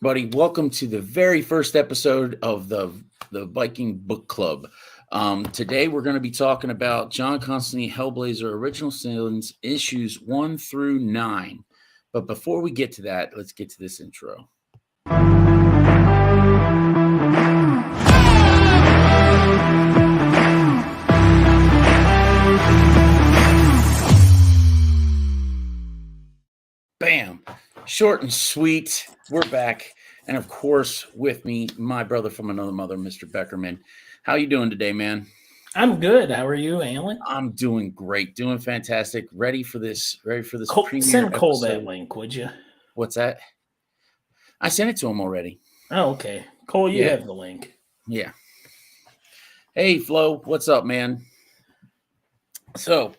Buddy, welcome to the very first episode of the Viking Book Club. Today we're going to be talking about John Constantine Hellblazer Original Sins issues 1 through 9. But before we get to that, let's get to this intro. Bam! Short and sweet. We're back. And of course, with me, my brother from another mother, Mr. Beckerman. How you doing today, man? I'm good. How are you, Alan? I'm doing great. Doing fantastic. Ready for this premiere Send Cole episode. that link, would you? What's that? I sent it to him already. Oh, okay. Cole, you have the link. Yeah. Hey, Flo. What's up, man? So,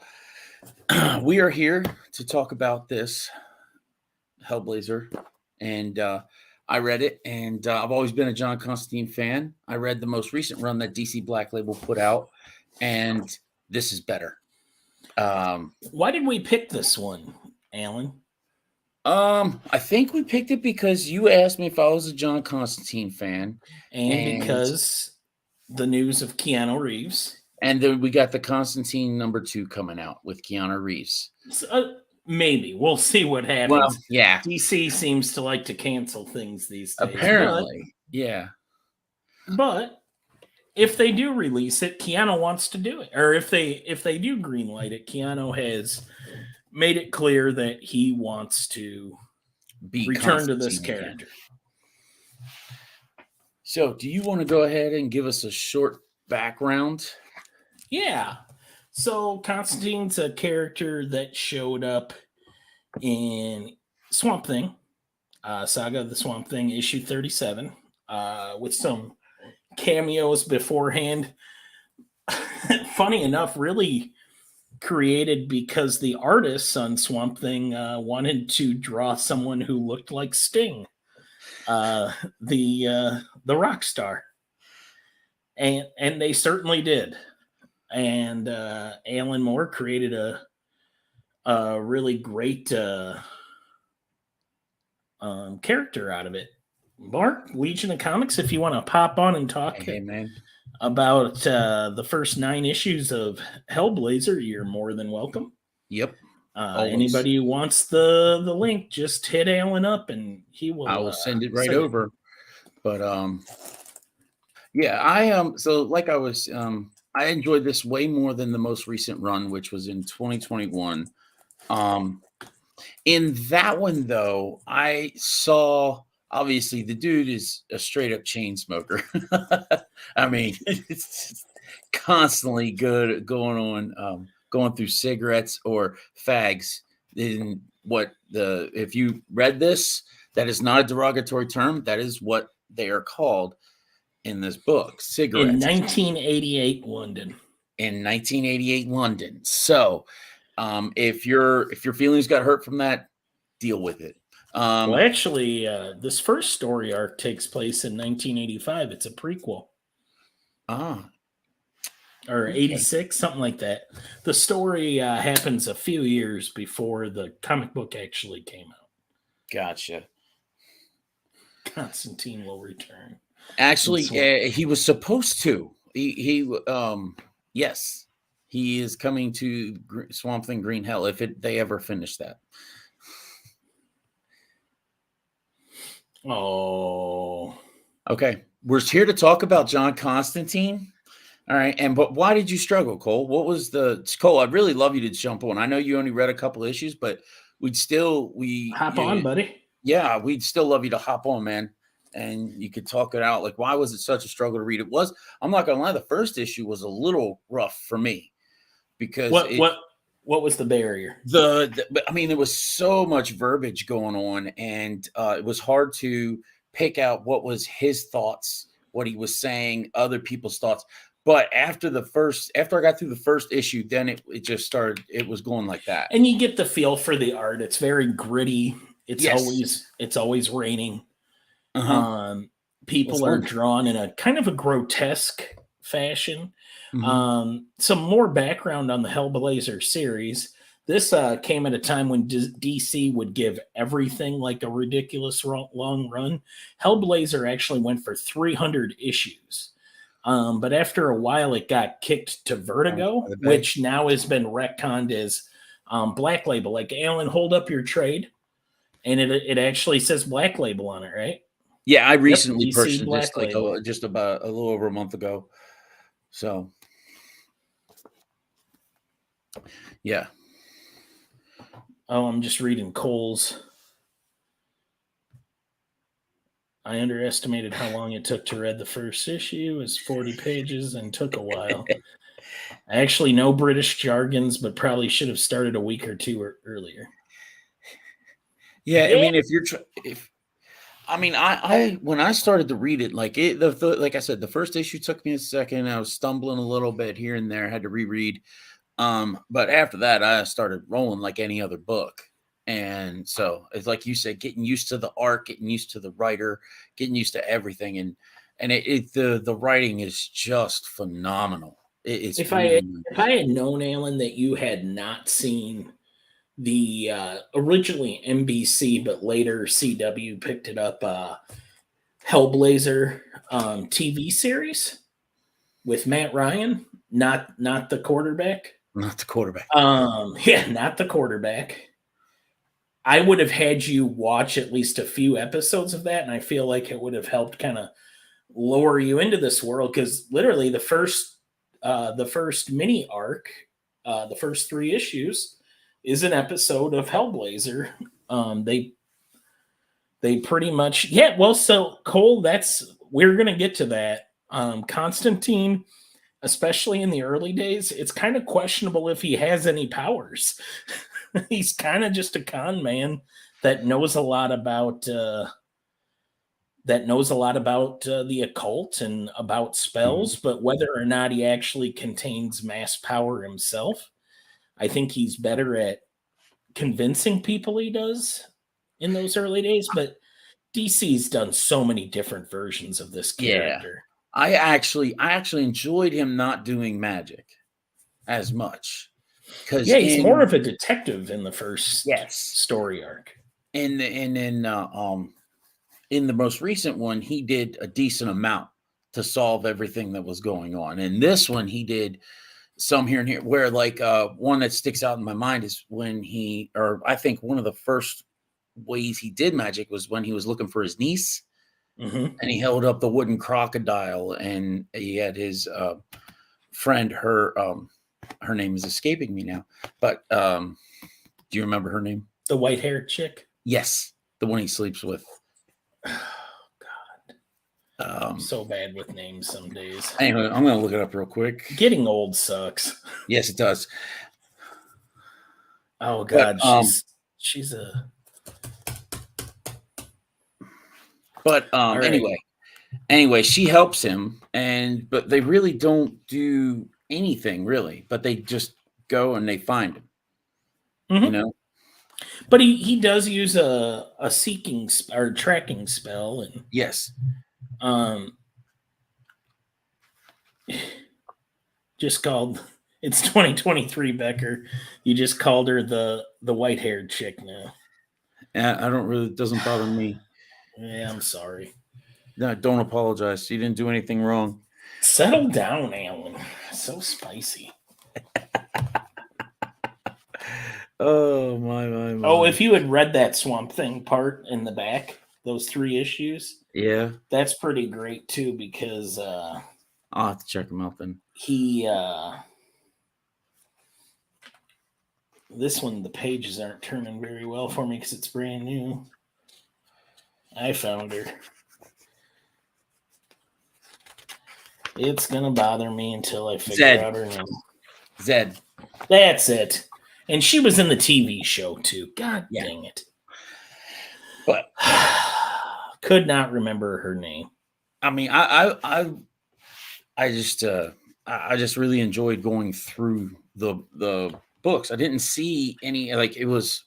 we are here to talk about this Hellblazer, and I read it, and I've always been a John Constantine fan. I read the most recent run that DC Black Label put out, and this is better. Why did we pick this one, Alan? I think we picked it because you asked me if I was a John Constantine fan, and because the news of Keanu Reeves, and then we got the Constantine #2 coming out with Keanu Reeves. Maybe we'll see what happens. Well, yeah. DC seems to like to cancel things these days. Apparently, yeah. But if they do release it, Keanu wants to do it. Or if they do greenlight it, Keanu has made it clear that he wants to return to this character. So, do you want to go ahead and give us a short background? Yeah. So Constantine's a character that showed up in Swamp Thing, Saga of the Swamp Thing, issue 37, with some cameos beforehand. Funny enough, really created because the artists on Swamp Thing wanted to draw someone who looked like Sting, the rock star, and they certainly did. And Alan Moore created a really great character out of it. Mark, Legion of Comics, if you want to pop on and talk about the first 9 issues of Hellblazer, you're more than welcome. Yep. Anybody who wants the link, just hit Alan up and he will. I will send it right over. But yeah, so like I was I enjoyed this way more than the most recent run, which was in 2021. In that one, though, I saw, obviously, the dude is a straight-up chain smoker. I mean, it's constantly good going through cigarettes or fags. If you read this, that is not a derogatory term. That is what they are called in this book, cigarettes. In 1988 London. So, if your feelings got hurt from that, deal with it. Well, actually, this first story arc takes place in 1985. It's a prequel. Or 86, something like that. The story happens a few years before the comic book actually came out. Gotcha. Constantine will return. Actually, he was supposed to. Yes, he is coming to Swamp Thing Green Hell if they ever finish that. Oh. Okay, we're here to talk about John Constantine. All right, but why did you struggle, Cole? What was Cole? I'd really love you to jump on. I know you only read a couple issues, but hop on, buddy. Yeah, we'd still love you to hop on, man. And you could talk it out. Like, why was it such a struggle to read? It was, I'm not gonna lie, the first issue was a little rough for me because what was the barrier? I mean, there was so much verbiage going on, and it was hard to pick out what was his thoughts, what he was saying, other people's thoughts. But after I got through the first issue, then it just started. It was going like that, and you get the feel for the art. It's very gritty. It's always raining. People are drawn in a kind of a grotesque fashion. Some more background on the Hellblazer series. This came at a time when DC would give everything like a ridiculous long run. Hellblazer actually went for 300 issues. But after a while, it got kicked to Vertigo, which now has been retconned as Black Label. Like, Alan, hold up your trade. And it actually says Black Label on it, right? Yeah, I recently DC purchased Black this like Label. just about a little over a month ago. So, yeah. Oh, I'm just reading Cole's. I underestimated how long it took to read the first issue. It was 40 pages and took a while. I actually know British jargons, but probably should have started a week or two earlier. Yeah, I mean, I when I started to read it, like like I said, the first issue took me a second. I was stumbling a little bit here and there, had to reread. But after that, I started rolling like any other book. And so it's like you said, getting used to the art, getting used to the writer, getting used to everything. And the writing is just phenomenal. If I had known, Alan, that you had not seen the originally NBC, but later CW picked it up, Hellblazer TV series with Matt Ryan, not the quarterback. Not the quarterback. Yeah, not the quarterback. I would have had you watch at least a few episodes of that, and I feel like it would have helped kind of lower you into this world, because literally the first mini arc, the first 3 issues, is an episode of Hellblazer. They pretty much, yeah. Well, so Cole, we're gonna get to that. Constantine, especially in the early days, it's kind of questionable if he has any powers. He's kind of just a con man that knows a lot about the occult and about spells, but whether or not he actually contains mass power himself, I think he's better at convincing people he does in those early days. But DC's done so many different versions of this character. Yeah. I actually enjoyed him not doing magic as much. Yeah, he's more of a detective in the first story arc. And in the most recent one, he did a decent amount to solve everything that was going on. And this one, he did some here and here, where like one that sticks out in my mind is when I think one of the first ways he did magic was when he was looking for his niece, and he held up the wooden crocodile, and he had his friend, her name is escaping me now, but do you remember her name? The white-haired chick? Yes, the one he sleeps with. Oh, God. I'm so bad with names some days. Anyway, I'm going to look it up real quick. Getting old sucks. Yes, it does. Oh, God. But, she's a... But anyway, she helps him, but they really don't do anything really, but they just go and they find him. You know? But he does use a seeking or tracking spell, and yes, just called. It's 2023, Becker. You just called her the white-haired chick now. I don't really. It doesn't bother me. Yeah, I'm sorry. No, don't apologize. You didn't do anything wrong. Settle down, Alan. So spicy. Oh my. Oh, if you had read that Swamp Thing part in the back, those 3 issues, yeah, that's pretty great too, because I'll have to check them out then. This one, the pages aren't turning very well for me because it's brand new. I found her. It's gonna bother me until I figure out her name. Zed. That's it. And she was in the TV show too. God dang it. But could not remember her name. I mean, I just really enjoyed going through the books. I didn't see any, like, it was.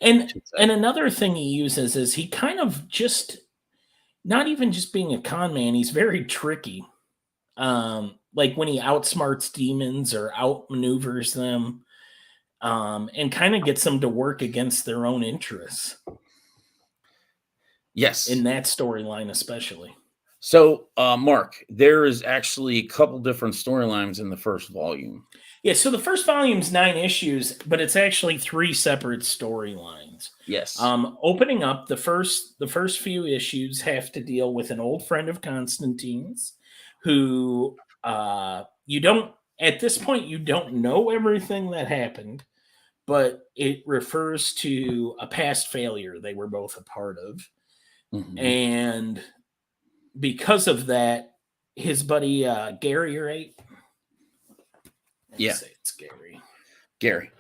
And another thing he uses is he kind of just, not even just being a con man, he's very tricky. Like when he outsmarts demons or outmaneuvers them. and kind of gets them to work against their own interests Yes. in that storyline, especially. So, Mark, there is actually a couple different storylines in the first volume. Yeah, so the first volume's 9 issues, but it's actually 3 separate storylines. Yes. Opening up, the first few issues have to deal with an old friend of Constantine's, who you don't at this point you don't know everything that happened, but it refers to a past failure they were both a part of, and because of that, his buddy Gary, right? Yeah, Say it's Gary. Gary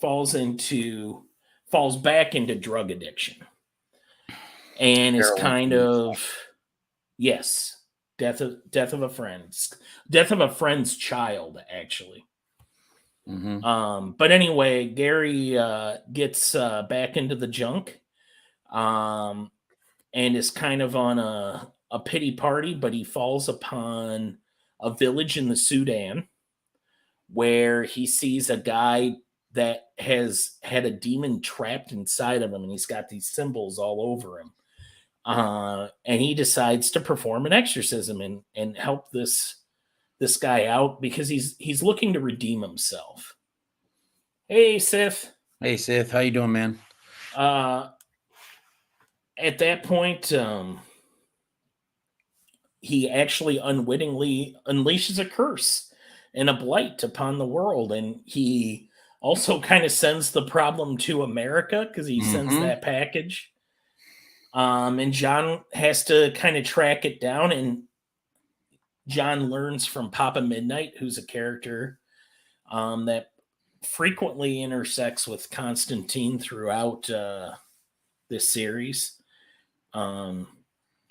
falls back into drug addiction, and is kind of death of a friend's child, actually. But anyway, Gary gets back into the junk, and is kind of on a pity party, but he falls upon a village in the Sudan where he sees a guy that has had a demon trapped inside of him, and he's got these symbols all over him. And he decides to perform an exorcism and help this guy out because he's looking to redeem himself. Hey, Sith. Hey, Sith. How you doing, man? At that point, he actually unwittingly unleashes a curse and a blight upon the world, and he also kind of sends the problem to America because he sends that package. And John has to kind of track it down, and John learns from Papa Midnight, who's a character that frequently intersects with Constantine throughout this series.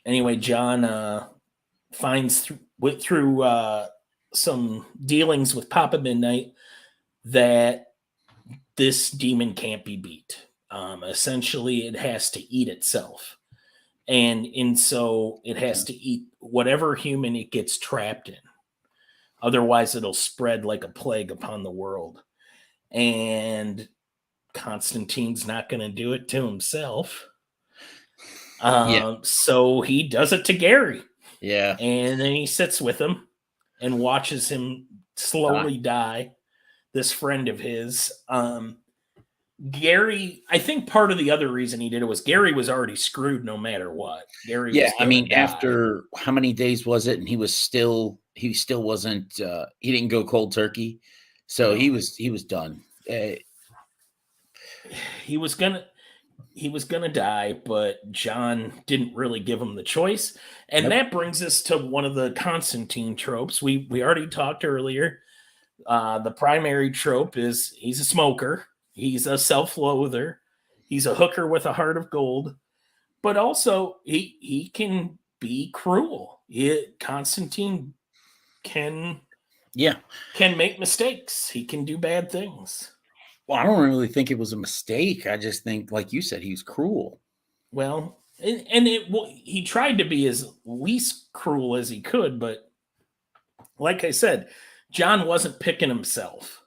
Anyway, John finds through some dealings with Papa Midnight that this demon can't be beat. Essentially, it has to eat itself. And so it has to eat whatever human it gets trapped in. Otherwise, it'll spread like a plague upon the world. And Constantine's not going to do it to himself. So he does it to Gary. Yeah. And then he sits with him and watches him slowly die, this friend of his. Gary, I think part of the other reason he did it was Gary was already screwed no matter what. Gary was die. After how many days was it? And he still wasn't, he didn't go cold turkey. So no. He was done. He was gonna die, but John didn't really give him the choice. And that brings us to one of the Constantine tropes. We already talked earlier. The primary trope is he's a smoker. He's a self-loather. He's a hooker with a heart of gold. But also, he can be cruel. Constantine can make mistakes. He can do bad things. Well, I don't really think it was a mistake. I just think, like you said, he was cruel. Well, he tried to be as least cruel as he could, but like I said, John wasn't picking himself.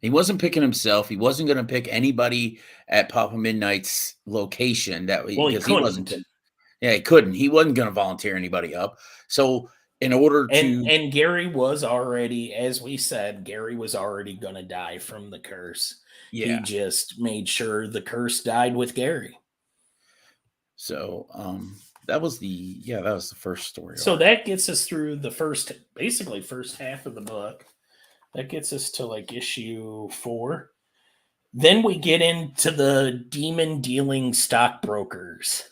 He wasn't picking himself. He wasn't going to pick anybody at Papa Midnight's location. He couldn't. He couldn't. He wasn't going to volunteer anybody up. So in order to... And Gary was already, as we said, Gary was already going to die from the curse. Yeah. He just made sure the curse died with Gary. So that was the first story. So that gets us through the first half of the book. That gets us to like issue 4. Then we get into the demon dealing stockbrokers.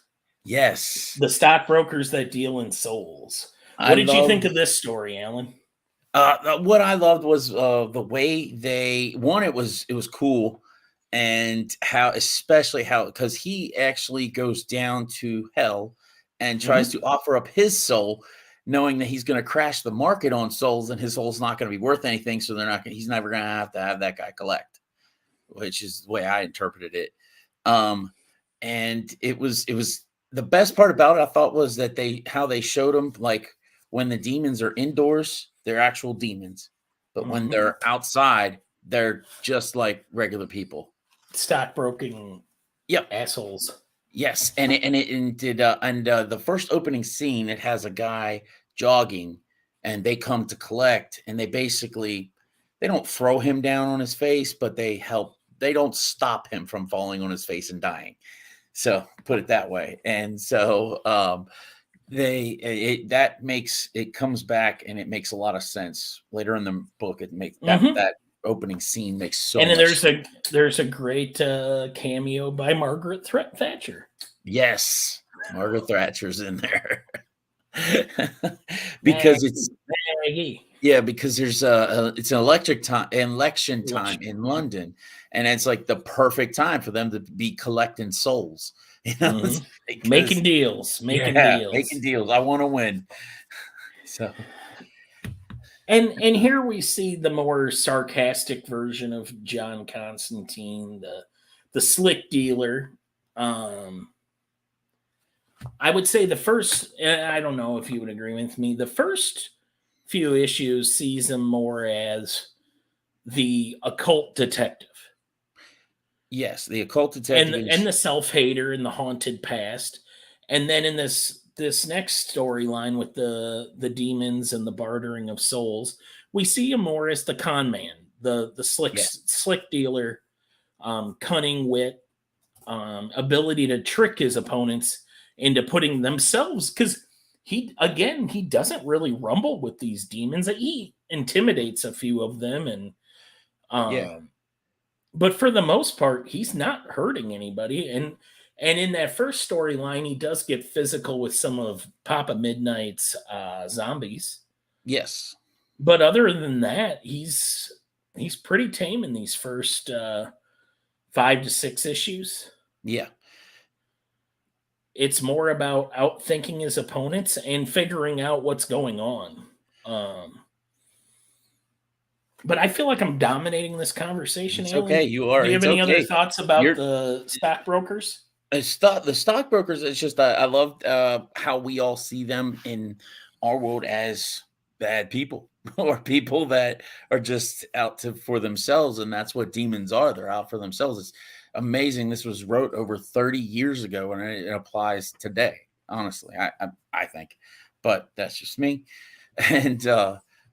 Yes. The stockbrokers that deal in souls. What did you think of this story, Alan? What I loved was the way it was cool, and because he actually goes down to hell and tries to offer up his soul, knowing that he's going to crash the market on souls and his soul's not going to be worth anything. So he's never going to have that guy collect, which is the way I interpreted it. And it was the best part about it, I thought, was that how they showed them, like, when the demons are indoors, they're actual demons. But when they're outside, they're just like regular people. Stockbroking Yep. assholes. Yes, and the first opening scene, it has a guy jogging, and they come to collect, and they don't throw him down on his face, but they help. They don't stop him from falling on his face and dying. So put it that way, and so it comes back, and it makes a lot of sense later in the book. It makes that opening scene makes so and much then there's a great cameo by Margaret Thatcher. Yes, Margaret Thatcher's in there. Because because there's it's an election time in London, and it's like the perfect time for them to be collecting souls. You know, making deals. Making deals. I want to win. So, and here we see the more sarcastic version of John Constantine, the slick dealer. I would say the first, I don't know if you would agree with me, the first few issues sees him more as the occult detective. Yes, the occult detective. And the self-hater and the haunted past. And then in this next storyline with the demons and the bartering of souls, we see him more as the con man, the slick dealer, cunning wit, ability to trick his opponents into putting themselves, because he doesn't really rumble with these demons. He intimidates a few of them, and but for the most part, he's not hurting anybody. And in that first storyline, he does get physical with some of Papa Midnight's zombies. Yes, but other than that, he's pretty tame in these first 5 to 6 issues. Yeah. It's more about outthinking his opponents and figuring out what's going on. But I feel like I'm dominating this conversation. It's okay. You are. Do you have any other thoughts about the stockbrokers? The stockbrokers, it's just I love how we all see them in our world as bad people or people that are just out for themselves, and that's what demons are. They're out for themselves. It's amazing. This was wrote over 30 years ago, and it applies today. Honestly, I think, but that's just me. And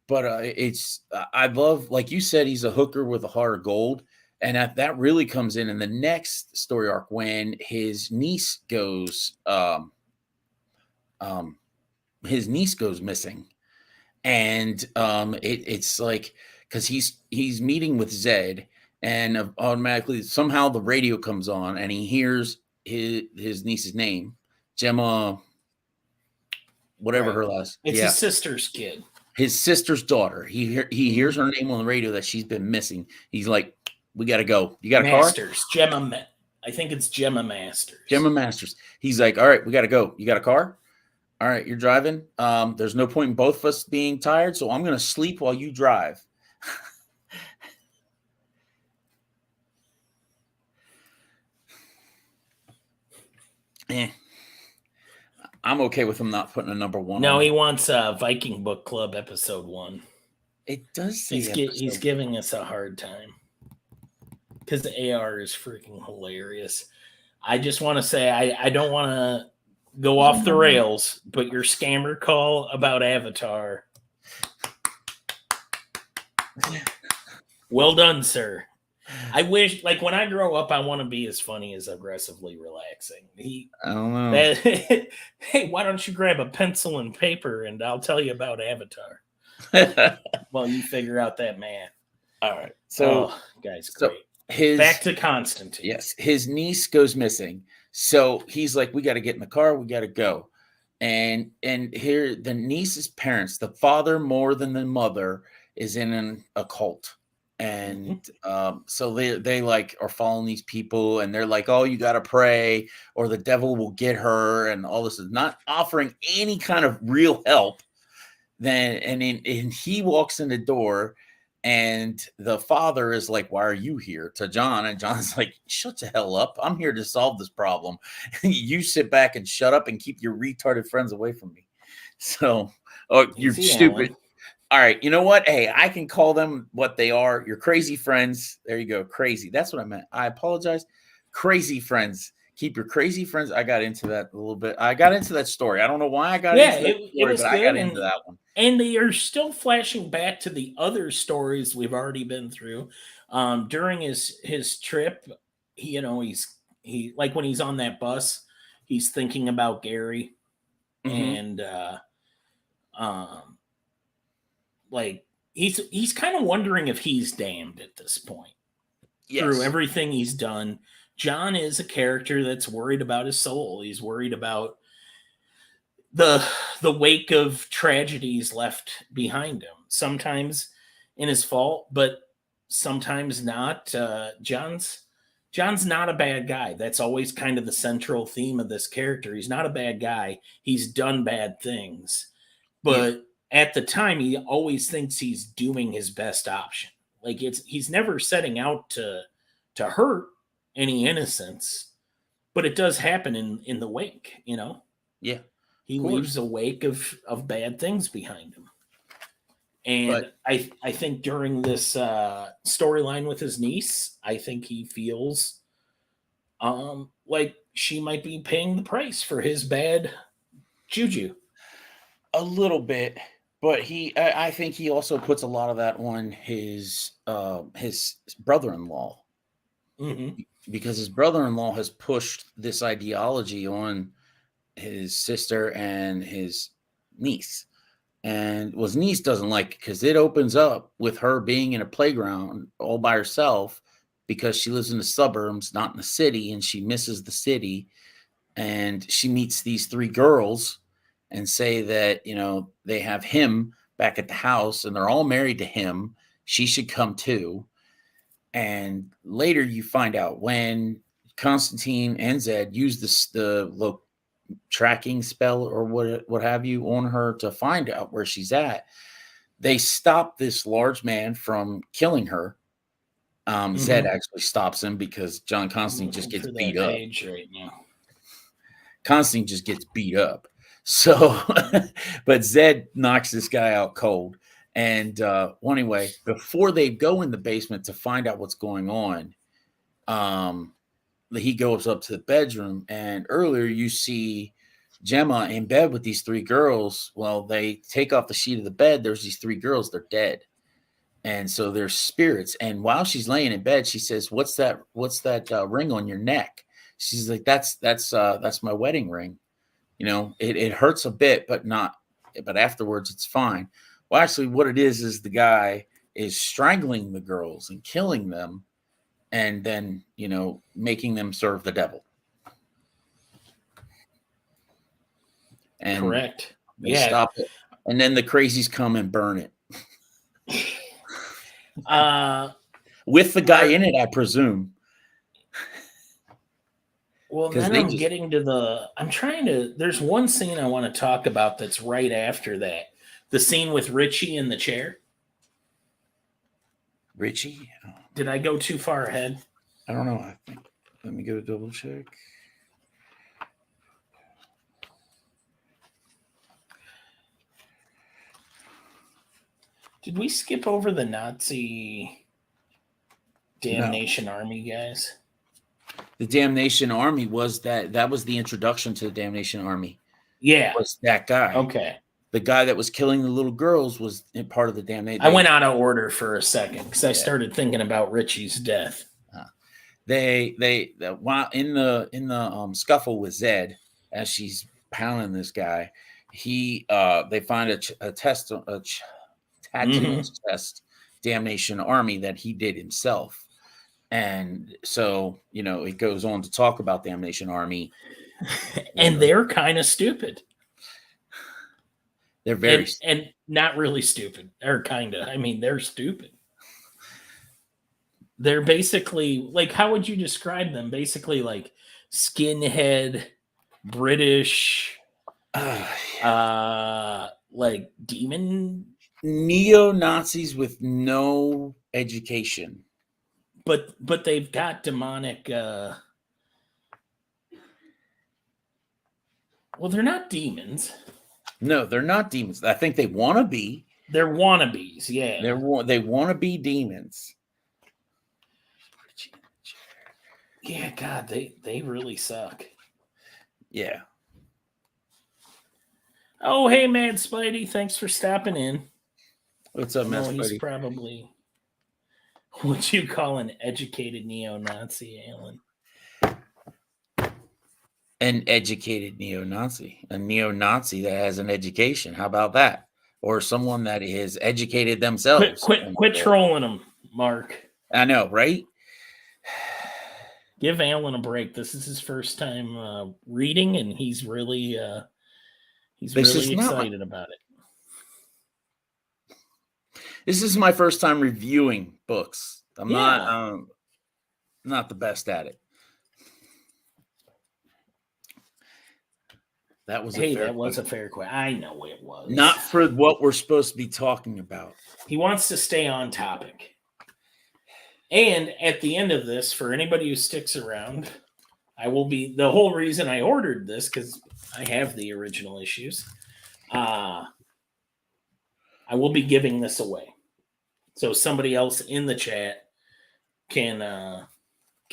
it's I love, like you said, he's a hooker with a heart of gold. And that really comes in the next story arc when his niece goes missing, and it's like, because he's meeting with Zed, and automatically somehow the radio comes on, and he hears his niece's name, Gemma, whatever her last. It's his sister's kid. His sister's daughter. He hears her name on the radio that she's been missing. He's like, we got to go. You got a car? Gemma. I think it's Gemma Masters. Gemma Masters. He's like, all right, we got to go. You got a car? All right, you're driving. There's no point in both of us being tired, so I'm going to sleep while you drive. I'm okay with him not putting a number 1. No, he wants Viking Book Club episode 1. It does say he's giving us a hard time, because the AR is freaking hilarious. I just want to say, I don't want to go off the rails, but your scammer call about Avatar. Well done, sir. I wish, like, when I grow up, I want to be as funny as aggressively relaxing. I don't know. Hey, why don't you grab a pencil and paper and I'll tell you about Avatar while you figure out that math. All right. So, guys, great. Back to Constantine. Yes, his niece goes missing. So he's like, we got to get in the car. We got to go. And here, the niece's parents, the father more than the mother, is in a cult. And so they like are following these people, and they're like, oh, you got to pray or the devil will get her, and all this is not offering any kind of real help. Then and he walks in the door, and the father is like, why are you here, to John? And John's like, shut the hell up. I'm here to solve this problem. You sit back and shut up and keep your retarded friends away from me. So, you're stupid. All right, you know what? Hey, I can call them what they are. Your crazy friends. There you go. Crazy. That's what I meant. I apologize. Crazy friends. Keep your crazy friends. I got into that a little bit. I got into that story. I don't know why I got Yeah, into that it story, was but I got good, into that one. and they are still flashing back to the other stories we've already been through. During his trip, he like when he's on that bus, he's thinking about Gary, Mm-hmm. and um, like he's kind of wondering if he's damned at this point through Yes. everything he's done. John is a character that's worried about his soul. He's worried about the the wake of tragedies left behind him. Sometimes in his fault, but sometimes not. John's not a bad guy. That's always kind of the central theme of this character. He's not a bad guy. He's done bad things, Yeah. but at the time, he always thinks he's doing his best option. Like he's never setting out to hurt any innocents, but it does happen in the wake. Yeah. He Of course. leaves a wake of bad things behind him. And But I think during this storyline with his niece, I think he feels like she might be paying the price for his bad juju. a little bit. But I think he also puts a lot of that on his brother-in-law, Mm-hmm. because his brother-in-law has pushed this ideology on his sister and his niece. And well, his niece doesn't like it because it opens up with her being in a playground all by herself because she lives in the suburbs, not in the city, and she misses the city. And she meets these three girls and say that, they have him back at the house and they're all married to him. She should come too. And later you find out when Constantine and Zed use the tracking spell or what have you on her to find out where she's at, they stop this large man from killing her. Zed Mm-hmm. actually stops him because John I'm Constantine just looking gets for beat that up. page right now. Constantine just gets beat up. So, but Zed knocks this guy out cold. And well, anyway, before they go in the basement to find out what's going on, um, he goes up to the bedroom. And earlier you see Gemma in bed with these three girls. Well, they take off the sheet of the bed. There's these three girls. They're dead. And so they're spirits. And while she's laying in bed, she says, "What's that? What's that ring on your neck?" She's like, "That's my wedding ring." It hurts a bit, but afterwards it's fine. Well, actually, what it is the guy is strangling the girls and killing them, and then making them serve the devil. And Correct. they Yeah. stop it, and then the crazies come and burn it Uh, with the guy are, in it, I presume, well, because then they I'm just getting to I'm trying to. There's one scene I want to talk about that's right after that. The scene with Richie in the chair. Richie. Did I go too far ahead? I don't know. I think. Let me go double check. Did we skip over the Nazi No, Damnation Army guys? the Damnation Army that was the introduction to the Damnation Army. Yeah. Was that guy? Okay. The guy that was killing the little girls was part of the Damnation. I went out of order for a second because I Yeah. started thinking about Richie's death. While in the scuffle with Zed, as she's pounding this guy, they find a tattoo on Mm-hmm. his chest, Damnation Army, that he did himself. And so, it goes on to talk about Damnation Army. And they're kind of stupid. They're very and not really stupid, or kind of. I mean, they're stupid. They're basically like, how would you describe them? Basically, like skinhead, British, like demon, neo-Nazis with no education. but they've got demonic. Well, they're not demons. No, they're not demons. I think they want to be. They're wannabes, yeah. They want to be demons. Yeah, God, they really suck. Yeah. Oh, hey, Mad Spidey, thanks for stopping in. What's up, I know Master he's Buddy? probably what you call an educated neo-Nazi, Alan. An educated neo-Nazi. A neo-Nazi that has an education. How about that? Or someone that is educated themselves. Quit trolling him, Mark. I know, right? Give Alan a break. This is his first time reading, and he's really excited about it. This is my first time reviewing books. I'm not the best at it. That was a fair question. I know it was. Not for what we're supposed to be talking about. He wants to stay on topic. And at the end of this, for anybody who sticks around, the whole reason I ordered this, because I have the original issues. I will be giving this away. So somebody else in the chat can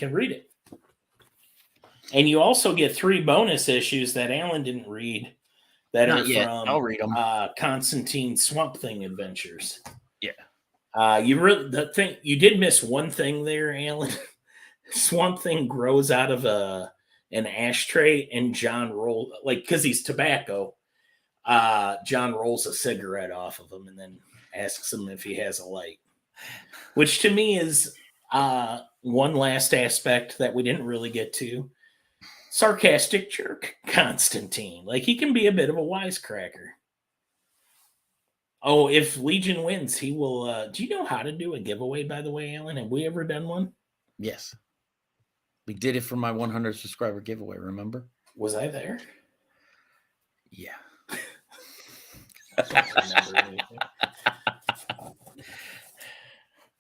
read it. And you also get 3 bonus issues that Alan didn't read that Not are yet. from I'll read them. Constantine Swamp Thing adventures. Yeah. You did miss one thing there, Alan. Swamp Thing grows out of an ashtray, and John rolls, because he's tobacco. John rolls a cigarette off of him and then asks him if he has a light, which to me is one last aspect that we didn't really get to. Sarcastic jerk Constantine. He can be a bit of a wisecracker. Oh, if Legion wins, he will. Do you know how to do a giveaway, by the way, Alan? Have we ever done one? Yes. We did it for my 100 subscriber giveaway, remember? Was I there? Yeah. I don't remember anything.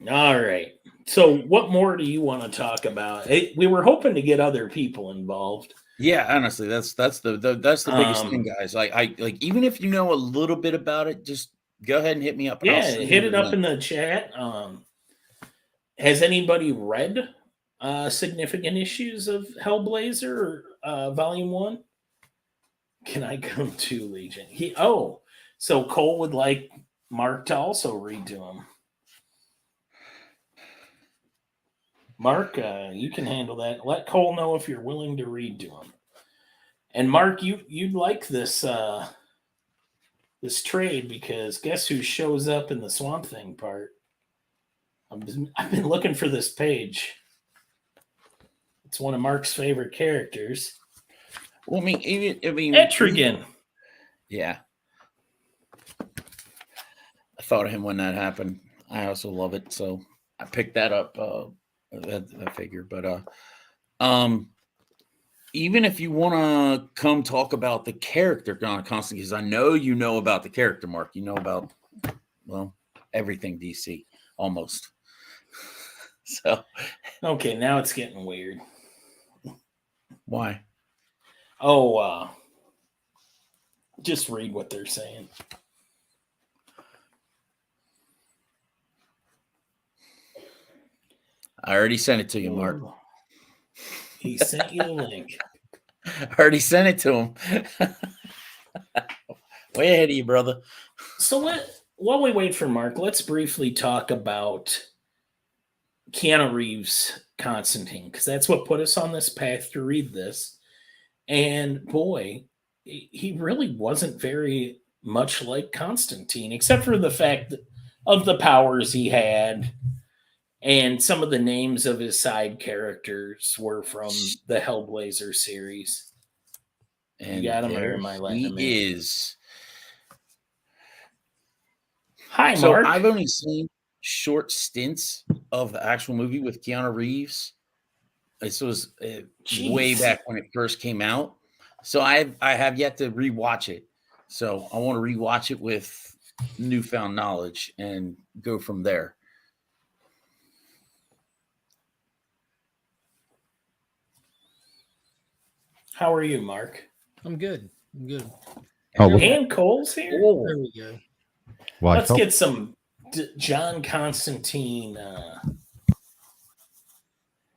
All right. So what more do you want to talk about? We were hoping to get other people involved. Yeah, honestly, that's the biggest thing, guys. I even if you know a little bit about it, just go ahead and hit me up. Yeah, hit it up in the chat. Has anybody read significant issues of Hellblazer Volume 1? Can I come to Legion? So Cole would like Mark to also read to him. Mark, you can handle that. Let Cole know if you're willing to read to him. And Mark, you'd like this this trade, because guess who shows up in the Swamp Thing part? I've been looking for this page. It's one of Mark's favorite characters. Well, I mean, Etrigan. Yeah. I thought of him when that happened. I also love it, so I picked that up. That figure, but even if you want to come talk about the character constantly, because I know you know about the character, Mark. You know about everything DC almost. So okay, now it's getting weird. Why? Oh, just read what they're saying. I already sent it to you, Mark. He sent you the link. I already sent it to him. Way ahead of you, brother. So while we wait for Mark, let's briefly talk about Keanu Reeves' Constantine, because that's what put us on this path to read this. And boy, he really wasn't very much like Constantine, except for the fact of the powers he had. And some of the names of his side characters were from the Hellblazer series. And you got him, or am I letting him in? He is. Hi, so Mark. I've only seen short stints of the actual movie with Keanu Reeves. This was way back when it first came out. So I have yet to rewatch it. So I want to rewatch it with newfound knowledge and go from there. How are you, Mark? I'm good. And Cole's here? Oh. There we go. Well, Let's get some John Constantine.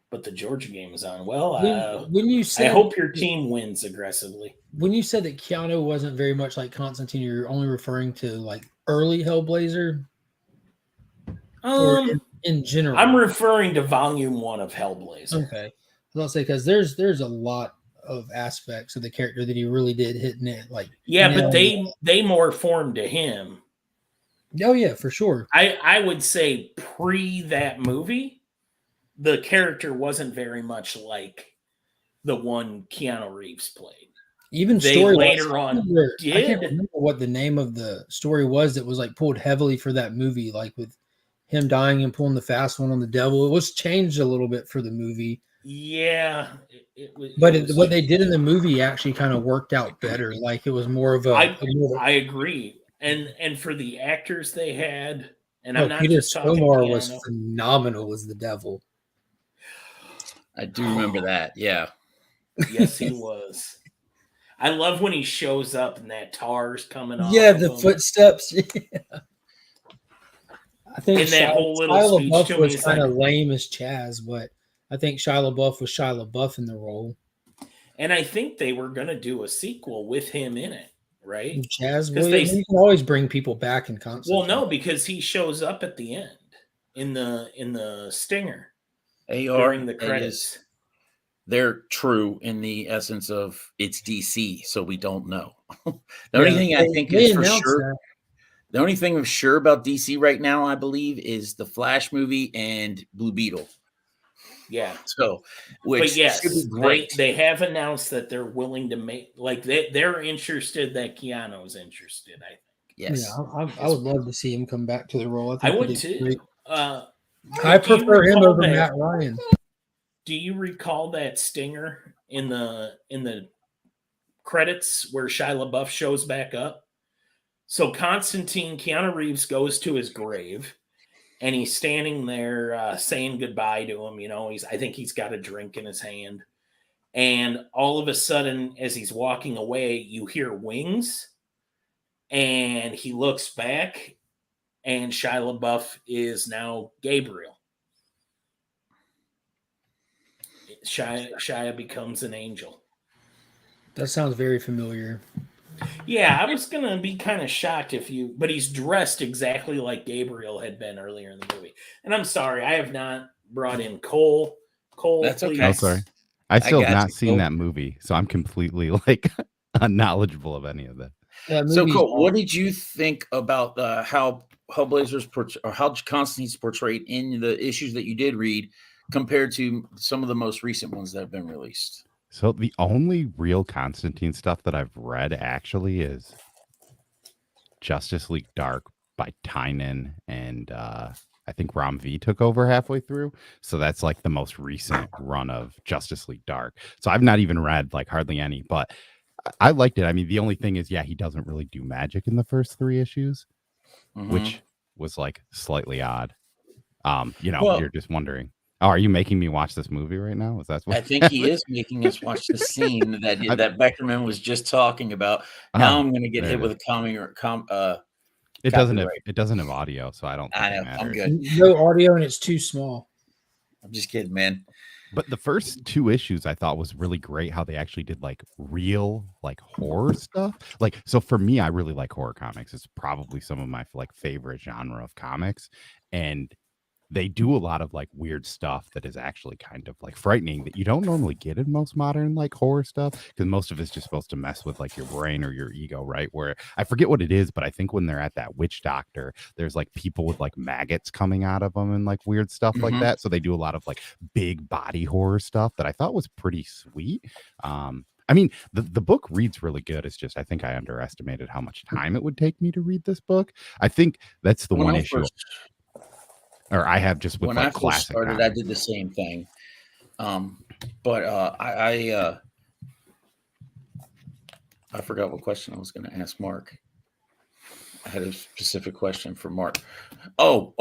But the Georgia game is on. Well, when you I said hope your team wins aggressively. when you said that Keanu wasn't very much like Constantine, you're only referring to like early Hellblazer, or in general. I'm referring to Volume 1 of Hellblazer. Okay, I'll say because there's a lot of aspects of the character that he really did hit net. Like but they more formed to him. Oh yeah, for sure. I would say pre that movie, the character wasn't very much like the one Keanu Reeves played. Even they story later on did. I can't remember what the name of the story was that was like pulled heavily for that movie, like with him dying and pulling the fast one on the devil. It was changed a little bit for the movie. Yeah, what they did in the movie actually kind of worked out better. Like it was more of a. I agree, and for the actors they had, and I'm not Peter just talking. Stormare was phenomenal as the devil. I do remember that. Yeah. Yes, he was. I love when he shows up and that tar's coming off. Yeah, the footsteps. I think in that whole little speech LaBeouf to was me, kind of lame as Chaz, but I think Shia LaBeouf was Shia LaBeouf in the role. And I think they were going to do a sequel with him in it, right? Chaz, you can always bring people back in concert. Well, no, because he shows up at the end in the stinger during the credits. They're true in the essence of it's DC, so we don't know. The only thing I think is for sure. The only thing I'm sure about DC right now, I believe, is the Flash movie and Blue Beetle. Yeah. So, which yes, should be great. They have announced that they're willing to make, like they're interested, that Keanu's interested, I think. Yes. Yeah, I would love to see him come back to the role. I would too. I prefer him over Matt Ryan. Do you recall that stinger in the credits where Shia LaBeouf shows back up? So Keanu Reeves goes to his grave, and he's standing there saying goodbye to him. You know, I think he's got a drink in his hand. And all of a sudden, as he's walking away, you hear wings, and he looks back, and Shia LaBeouf is now Gabriel. Shia becomes an angel. That sounds very familiar. Yeah, I was gonna be kind of shocked but he's dressed exactly like Gabriel had been earlier in the movie. And I'm sorry, I have not brought in Cole. That's please. okay. Oh, sorry. I still have not seen that movie, so I'm completely unknowledgeable of any of that. So, Cole, what did you think about how Hellblazer's or how Constantine's portrayed in the issues that you did read compared to some of the most recent ones that have been released? So the only real Constantine stuff that I've read actually is Justice League Dark by Tynan, and I think Ram V took over halfway through. So that's like the most recent run of Justice League Dark. So I've not even read like hardly any, but I liked it. I mean, the only thing is, he doesn't really do magic in the first 3 issues, which was like slightly odd. You're just wondering. Oh, are you making me watch this movie right now? Is that what I think he is making us watch the scene that Beckerman was just talking about? Now I'm going to get hit with a it doesn't have audio, so I don't think it matters. I'm good. No audio, and it's too small. I'm just kidding, man. But the first 2 issues I thought was really great how they actually did like real like horror stuff. Like, so for me, I really like horror comics. It's probably some of my favorite genre of comics. And they do a lot of like weird stuff that is actually kind of like frightening that you don't normally get in most modern like horror stuff, because most of it's just supposed to mess with like your brain or your ego, right? Where I forget what it is, but I think when they're at that witch doctor, there's like people with like maggots coming out of them and like weird stuff like that. So they do a lot of like big body horror stuff that I thought was pretty sweet. I mean, the book reads really good. It's just I think I underestimated how much time it would take me to read this book. I think that's the one issue. Or I have just with when like I first started, comics. I did the same thing. But I forgot what question I was going to ask Mark. I had a specific question for Mark. Oh,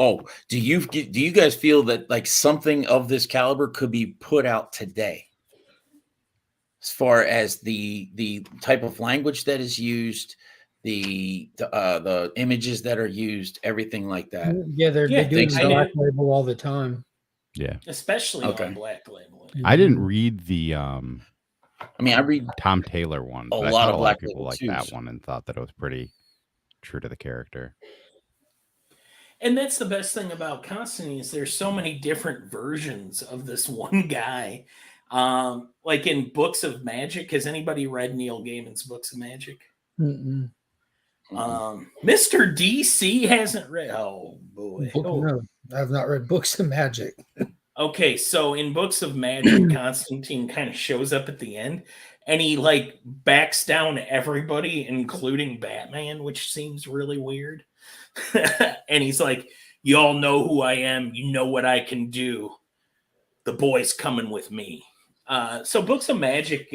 do you guys feel that like something of this caliber could be put out today? As far as the type of language that is used, the images that are used, everying like that. Yeah, they Yeah, do think the so. Black Label all the time. Yeah. especially Okay. on Black Label. I didn't read the I mean, I read Tom Taylor one, a but I lot thought of a lot Black of people Label liked too. that one and thought that it was pretty true to the character. And that's the best thing about Constantine is there's so many different versions of this one guy. Like in Books of Magic, has anybody read Neil Gaiman's Books of Magic? Mm-mm. Mr. DC hasn't read. Oh boy. No, I've not read Books of Magic. Okay, so in Books of Magic, Constantine kind of shows up at the end and he like backs down everybody, including Batman, which seems really weird. And he's like, you all know who I am, you know what I can do. The boy's coming with me. So Books of Magic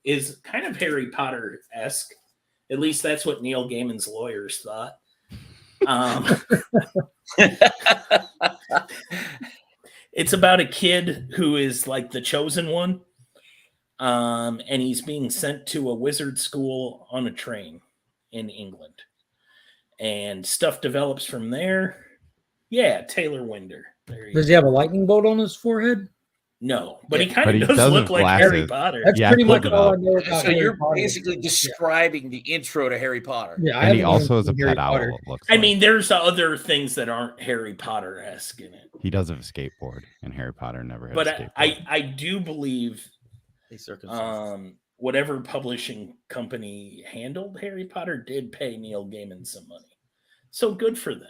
is kind of Harry Potter-esque. At least that's what Neil Gaiman's lawyers thought. It's about a kid who is like the chosen one, and he's being sent to a wizard school on a train in England. And stuff develops from there. Yeah, Taylor Winder. There you Does go. he have a lightning bolt on his forehead? No, but Yeah, he kind but he of does does look have like glasses. Harry Potter. That's Yeah, I pretty pulled much it all up. I know about So Harry you're Potter. basically describing the intro to Harry Potter. Yeah, I And he haven't also even has a seen Harry pet owl, Potter. it looks I like. mean, there's other things that aren't Harry Potter-esque in it. He does have a skateboard, and Harry Potter never had a But skateboard. I do believe These circumstances. whatever publishing company handled Harry Potter did pay Neil Gaiman some money. So good for them.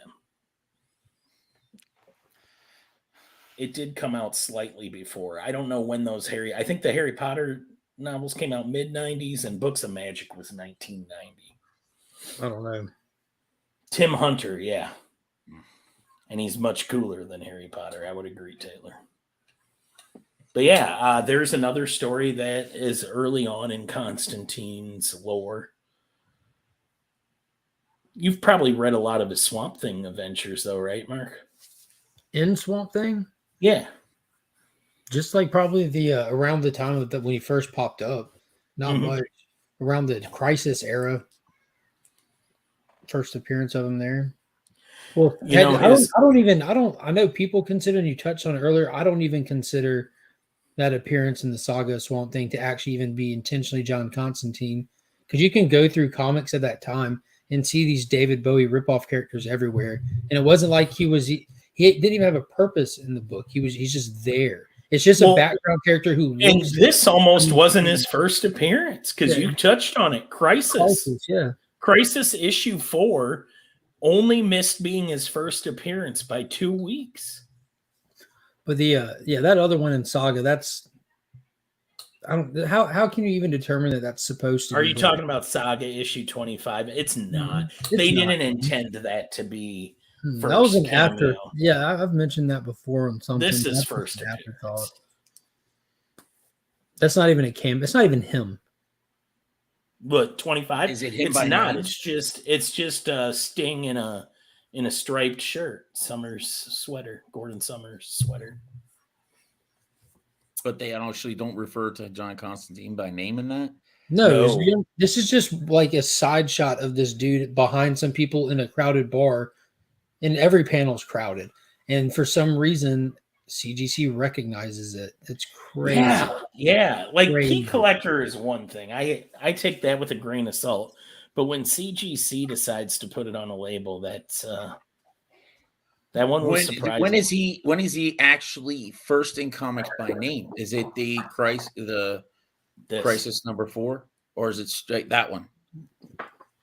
It did come out slightly before. I don't know when I think the Harry Potter novels came out mid-90s and Books of Magic was 1990. I don't know. Tim Hunter, yeah. And he's much cooler than Harry Potter. I would agree, Taylor. But yeah, there's another story that is early on in Constantine's lore. You've probably read a lot of his Swamp Thing adventures, though, right, Mark? In Swamp Thing? Yeah. Just like probably the around the time of when he first popped up. Not Mhm. much. Around the Crisis era. First appearance of him there. Well, You know, I know people consider, and you touched on it earlier, I don't even consider that appearance in the Saga of Swamp Thing to actually even be intentionally John Constantine. Because you can go through comics at that time and see these David Bowie ripoff characters everywhere. And it wasn't like he didn't even have a purpose in the book. He's just there. It's just a background character who And looks. this almost wasn't his first appearance, because you touched on it. Crisis. Yeah. Crisis issue 4 only missed being his first appearance by 2 weeks. But that other one in Saga, how can you even determine that that's supposed to be? Are you talking about Saga issue 25? It's not. They didn't intend that to be first. That was an cameo. after. Yeah, I've mentioned that before on something. This is That's first an afterthought. appearance. That's not even a cam. It's not even him. What, 25? Is it him It's by not. name? It's just Sting in a striped shirt, Summers sweater, Gordon Summers sweater. But they actually don't refer to John Constantine by name in that? No. This is just like a side shot of this dude behind some people in a crowded bar, and every panel's crowded. And for some reason, CGC recognizes it. It's crazy. Yeah. Like Crazy. Key Collector is one thing. I take that with a grain of salt. But when CGC decides to put it on a label, that one was surprising. When is he actually first in comics by name? Is it the Crisis number 4, or is it straight that one?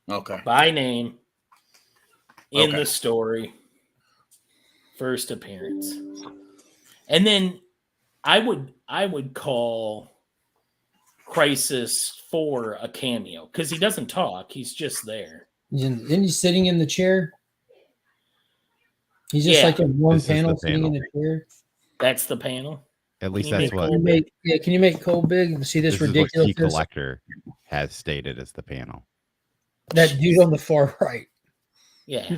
Okay. By name in Okay. the story, first appearance. And then I would call Crisis 4 a cameo, because he doesn't talk, he's just there. Then he's sitting in the chair. He's just like in one This is the panel sitting in panel. a chair. That's the panel. At least Can you that's make what Cole Can you make Cole big? See this this is what ridiculous Key Collector has stated as the panel. that dude on the far right. Yeah.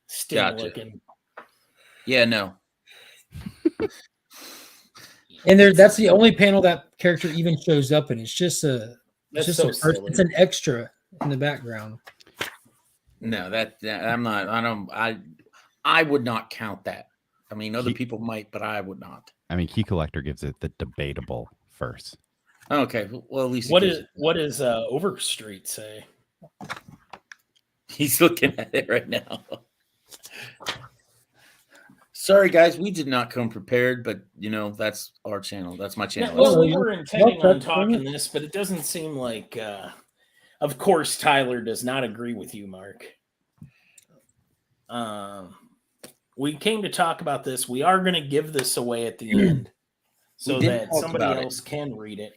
Sting Gotcha. looking. Yeah, no. And that's the only panel that character even shows up in. It's just That's it's so just silly. it's an extra in the background. No, I'm not. I would not count that. I mean, other He- people might, but I would not. I mean, Key Collector gives it the debatable first. Okay, well, at least What does Overstreet say? he's looking at it right now. Sorry, guys, we did not come prepared, but that's our channel. That's my channel. Well, we Well, were intending well, on talking this, but it doesn't seem like. Of course, Tyler does not agree with you, Mark. We came to talk about this. We are going to give this away at the end, so didn't that talk somebody about it. else can read it.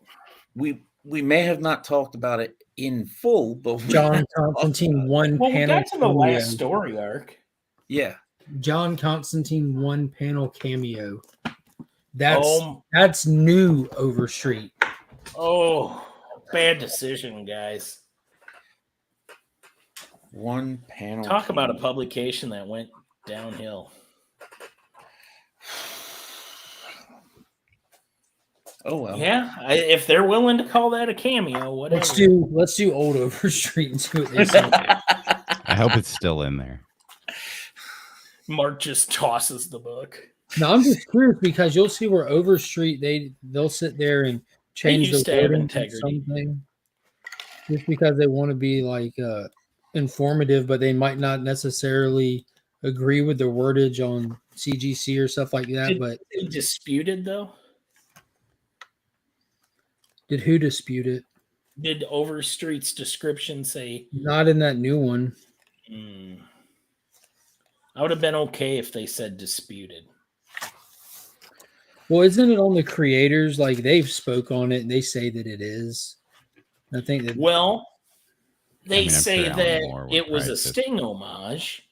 We may have not talked about it in full, but John Constantine one Well, we panel got to the cameo. last story arc. Yeah. John Constantine one panel cameo. That's new Overstreet. Oh, bad decision, guys. One panel. Talk about a publication that went downhill. Oh well. Yeah, if they're willing to call that a cameo, whatever. Let's do old Overstreet and see what they say. I hope it's still in there. Mark just tosses the book. No, I'm just curious because you'll see where Overstreet they'll sit there and change used the to have wording to integrity. something just because they want to be like informative, but they might not necessarily agree with the wordage on CGC or stuff like that. But They disputed though. did who dispute it? Did Overstreet's description say? Not in that new one. I would have been okay if they said disputed. Well, isn't it on the creators? Like they've spoke on it and they say that it is. I think that. Well, they I'm say sure Alan that Moore would it was probably a say- Sting homage,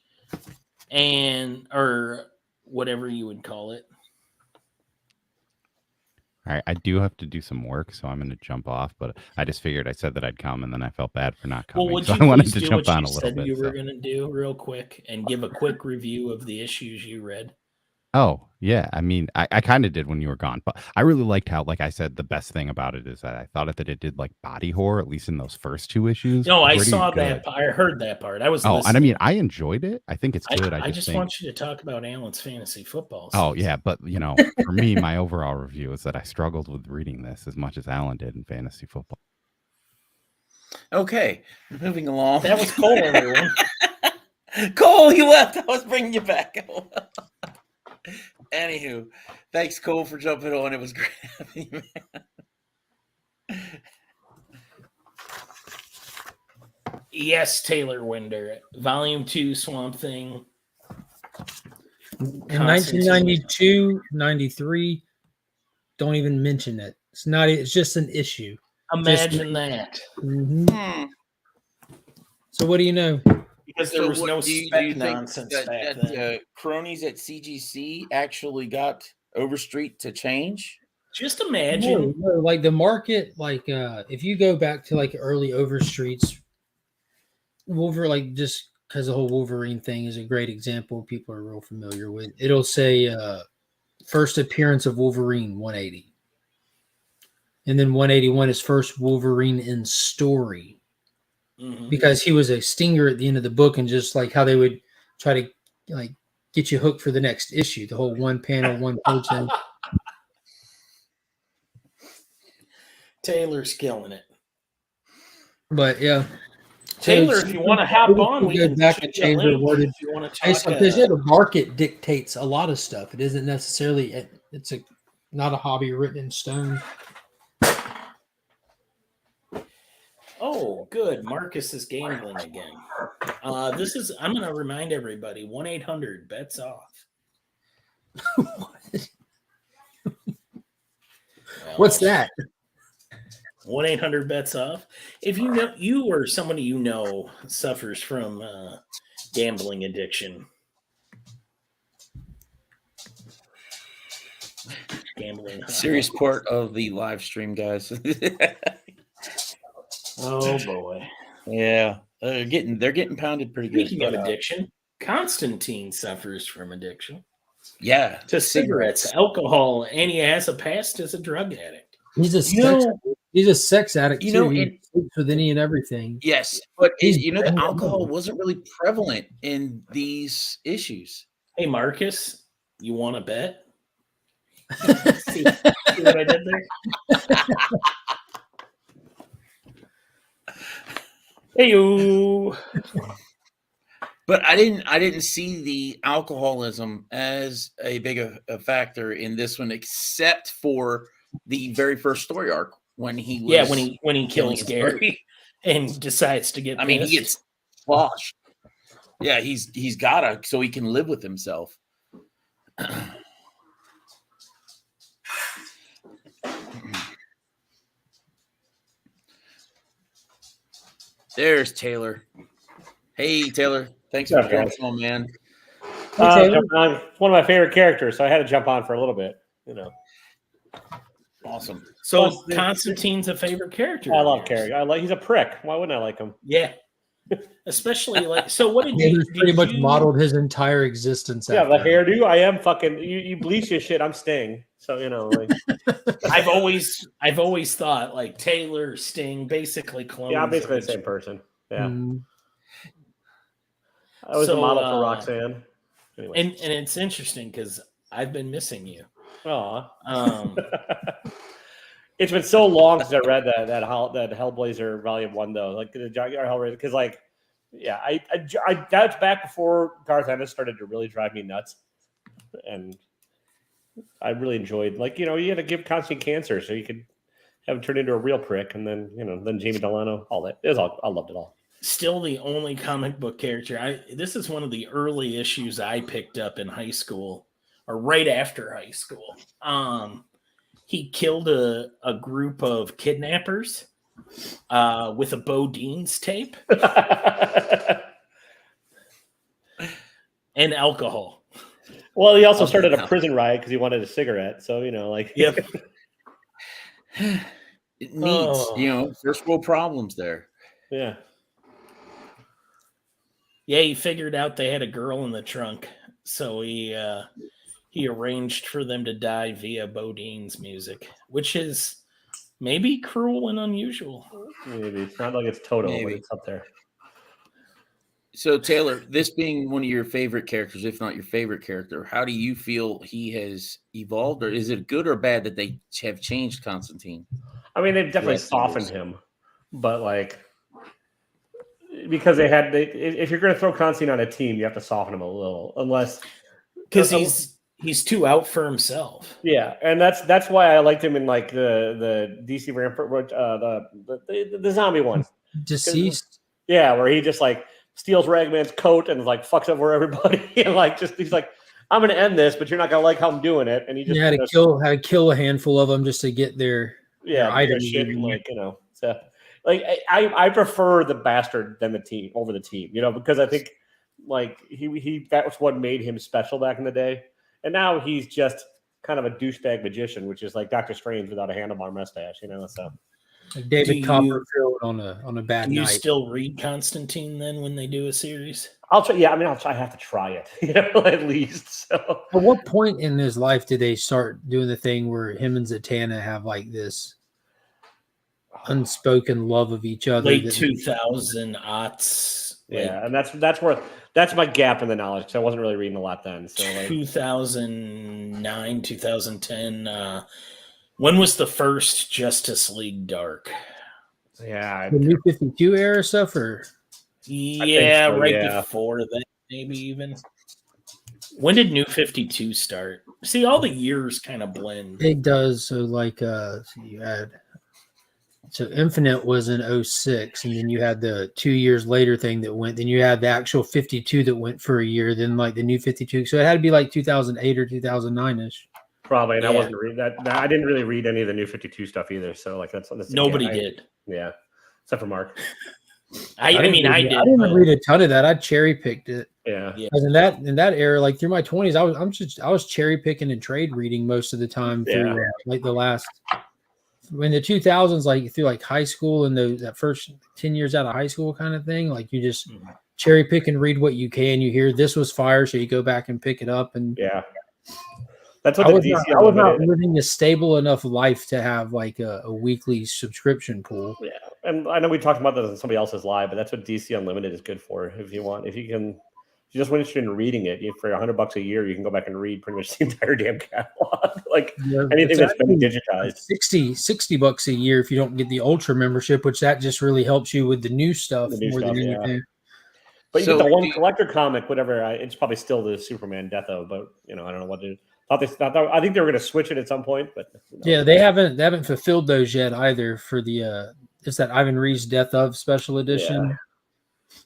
or whatever you would call it. All right, I do have to do some work, so I'm going to jump off. But I just figured I said that I'd come, and then I felt bad for not coming. Well, would so you I wanted please to do jump what on you a little said bit. you were so- going to do real quick and give a quick review of the issues you read? Oh, yeah. I mean, I kind of did when you were gone, but I really liked how, like I said, the best thing about it is that I thought that it did like body horror, at least in those first two issues. No, I Pretty saw good. that. I heard that part. I was. Oh, and I listening. mean, I enjoyed it. I think it's good. I I just think... want you to talk about Alan's fantasy football. Oh, season. yeah. But, for me, my overall review is that I struggled with reading this as much as Alan did in fantasy football. Okay, moving along. That was Cole, everyone. Cole, you left. I was bringing you back. Anywho, thanks, Cole, for jumping on. It was great having you, man. Yes, Taylor Winder, Volume 2, Swamp Thing. In 1992, 93, don't even mention it. It's just an issue. Imagine that. Mhm. So what do you know? Because there was no do you spec think nonsense back then. that cronies at CGC actually got Overstreet to change? Just imagine. No, like the market, like if you go back to like early Overstreets, just because the whole Wolverine thing is a great example people are real familiar with. It'll say first appearance of Wolverine 180. And then 181 is first Wolverine in story. Mhm. Because he was a stinger at the end of the book, and just like how they would try to like get you hooked for the next issue, the whole one panel, one page thing. Taylor's killing it. But yeah, Taylor, if you want to hop on, we go can back and change the wordage. if you want to talk. Because the market dictates a lot of stuff. It isn't necessarily not a hobby written in stone. Oh, good. Marcus is gambling again. I'm going to remind everybody 1-800 bets off. What's that? 1-800 bets off. If you or somebody suffers from gambling addiction, gambling. Serious part of the live stream, guys. Oh boy. Yeah, they're getting pounded pretty good. Speaking of addiction, Constantine suffers from addiction Yeah, to cigarettes, alcohol, and he has a past as a drug addict. He's a He's a sex addict You too. know, He and sleeps with any and everything. yes, but He's the brain alcohol dead. wasn't really prevalent in these issues. Hey, Marcus, you want to bet? See what I did there? Hey, you. But I didn't see the alcoholism as a big a factor in this one, except for the very first story arc when he was Yeah, when he killing kills his buddy. Gary and decides to get I mean, he pissed. gets sloshed. Yeah, he's gotta so he can live with himself. There's Taylor. Hey, Taylor. Thanks for What's up, jumping guys? on, man. Okay. Jumping on. It's one of my favorite characters, so I had to jump on for a little bit. You know, Awesome. So Plus, Constantine's a favorite character. I of love yours. Carrie. He's a prick. Why wouldn't I like him? Yeah. Especially like so what did He's you pretty did much you- modeled his entire existence. Yeah, the after him. hairdo. I am fucking. You bleach your shit. I'm Sting. So you know, like, I've always thought like Taylor, Sting, basically clones. yeah, I'm basically of the same each- person. Yeah, Mm. I was a So, model for Roxanne. Anyway, And it's interesting because I've been missing you. Aw. Um, It's been so long since I read that Hellblazer Volume 1 though, like the Hellblazer, because like, yeah, I that's back before Garth Ennis started to really drive me nuts, and I really enjoyed like you had to give Constantine cancer so you could have him turn into a real prick, and then then Jamie Delano, all that. It was all I loved it all. still the only comic book character. This is one of the early issues I picked up in high school or right after high school. He killed a group of kidnappers with a Bodine's tape and alcohol. Well, he also started a prison riot because he wanted a cigarette. So like, Yep. It needs, first world problems there. yeah. Yeah, he figured out they had a girl in the trunk, so he arranged for them to die via Bodine's music, which is maybe cruel and unusual. Maybe it's not like it's Toto, but Maybe. it's up there. So Taylor, this being one of your favorite characters, if not your favorite character, how do you feel he has evolved, or is it good or bad that they have changed Constantine? I mean, they've definitely Yes, softened him, but like because if you're going to throw Constantine on a team, you have to soften him a little, unless Because he's too out for himself. yeah, and that's why I liked him in like the DC Rampart, the zombie one, Deceased. yeah, where he just like steals Ragman's coat and like fucks over everybody, and like he's like, I'm going to end this, but you're not going to like how I'm doing it, and he just You had to kill a handful of them just to get their items, items. shit, and like so like I prefer the bastard than the team over the team, because I think like he that was what made him special back in the day, and now he's just kind of a douchebag magician, which is like Doctor Strange without a handlebar mustache, so. Like David Do you- Copperfield on a bad Do you night. still read Constantine then when they do a series? I'll try. Yeah, I mean, I have to try it, at least. So, At what point in his life did they start doing the thing where him and Zatanna have like this unspoken love of each other? Late that- 2000 aughts. yeah, and that's my gap in the knowledge because I wasn't really reading a lot then. So, like, 2009, 2010. When was the first Justice League Dark? yeah, the New 52 era stuff, or Yeah, so, right yeah. before that, maybe even. When did New 52 start? See, all the years kind of blend. it does. So like so you had Infinite was in 06, and then you had the 2 years later thing that went, then you had the actual 52 that went for a year, then like the New 52. So it had to be like 2008 or 2009ish. probably. And I Yeah. wasn't reading that. I didn't really read any of the New 52 stuff either. So, like, that's Nobody again, did. Yeah, except for Mark. I didn't mean, I read- did. I didn't but- read a ton of that. I cherry picked it. Yeah, Yeah. Because in that era, like through my 20s, I was cherry picking and trade reading most of the time through Yeah. like the last in the 2000s, like through like high school and that first 10 years out of high school kind of thing. Like you just Mhm. cherry pick and read what you can. You hear this was fire, so you go back and pick it up. And yeah. That's what I the was DC not, I was not Unlimited. living a stable enough life to have like a weekly subscription pool. Yeah, and I know we talked about this in somebody else's live, but that's what DC Unlimited is good for. If you just want interested in reading it, for $100 a year, you can go back and read pretty much the entire damn catalog, like Yeah, anything it's that's been actually digitized. $60 a year if you don't get the Ultra membership, which that just really helps you with the new stuff The new more stuff, than yeah. anything. But you So, get the one do you- collector comic, whatever. It's probably still the Superman Death of, but I don't know what it is. I think they were going to switch it at some point, but Yeah, they haven't fulfilled those yet either for the it's that Ivan Reis Death of special edition. Yeah.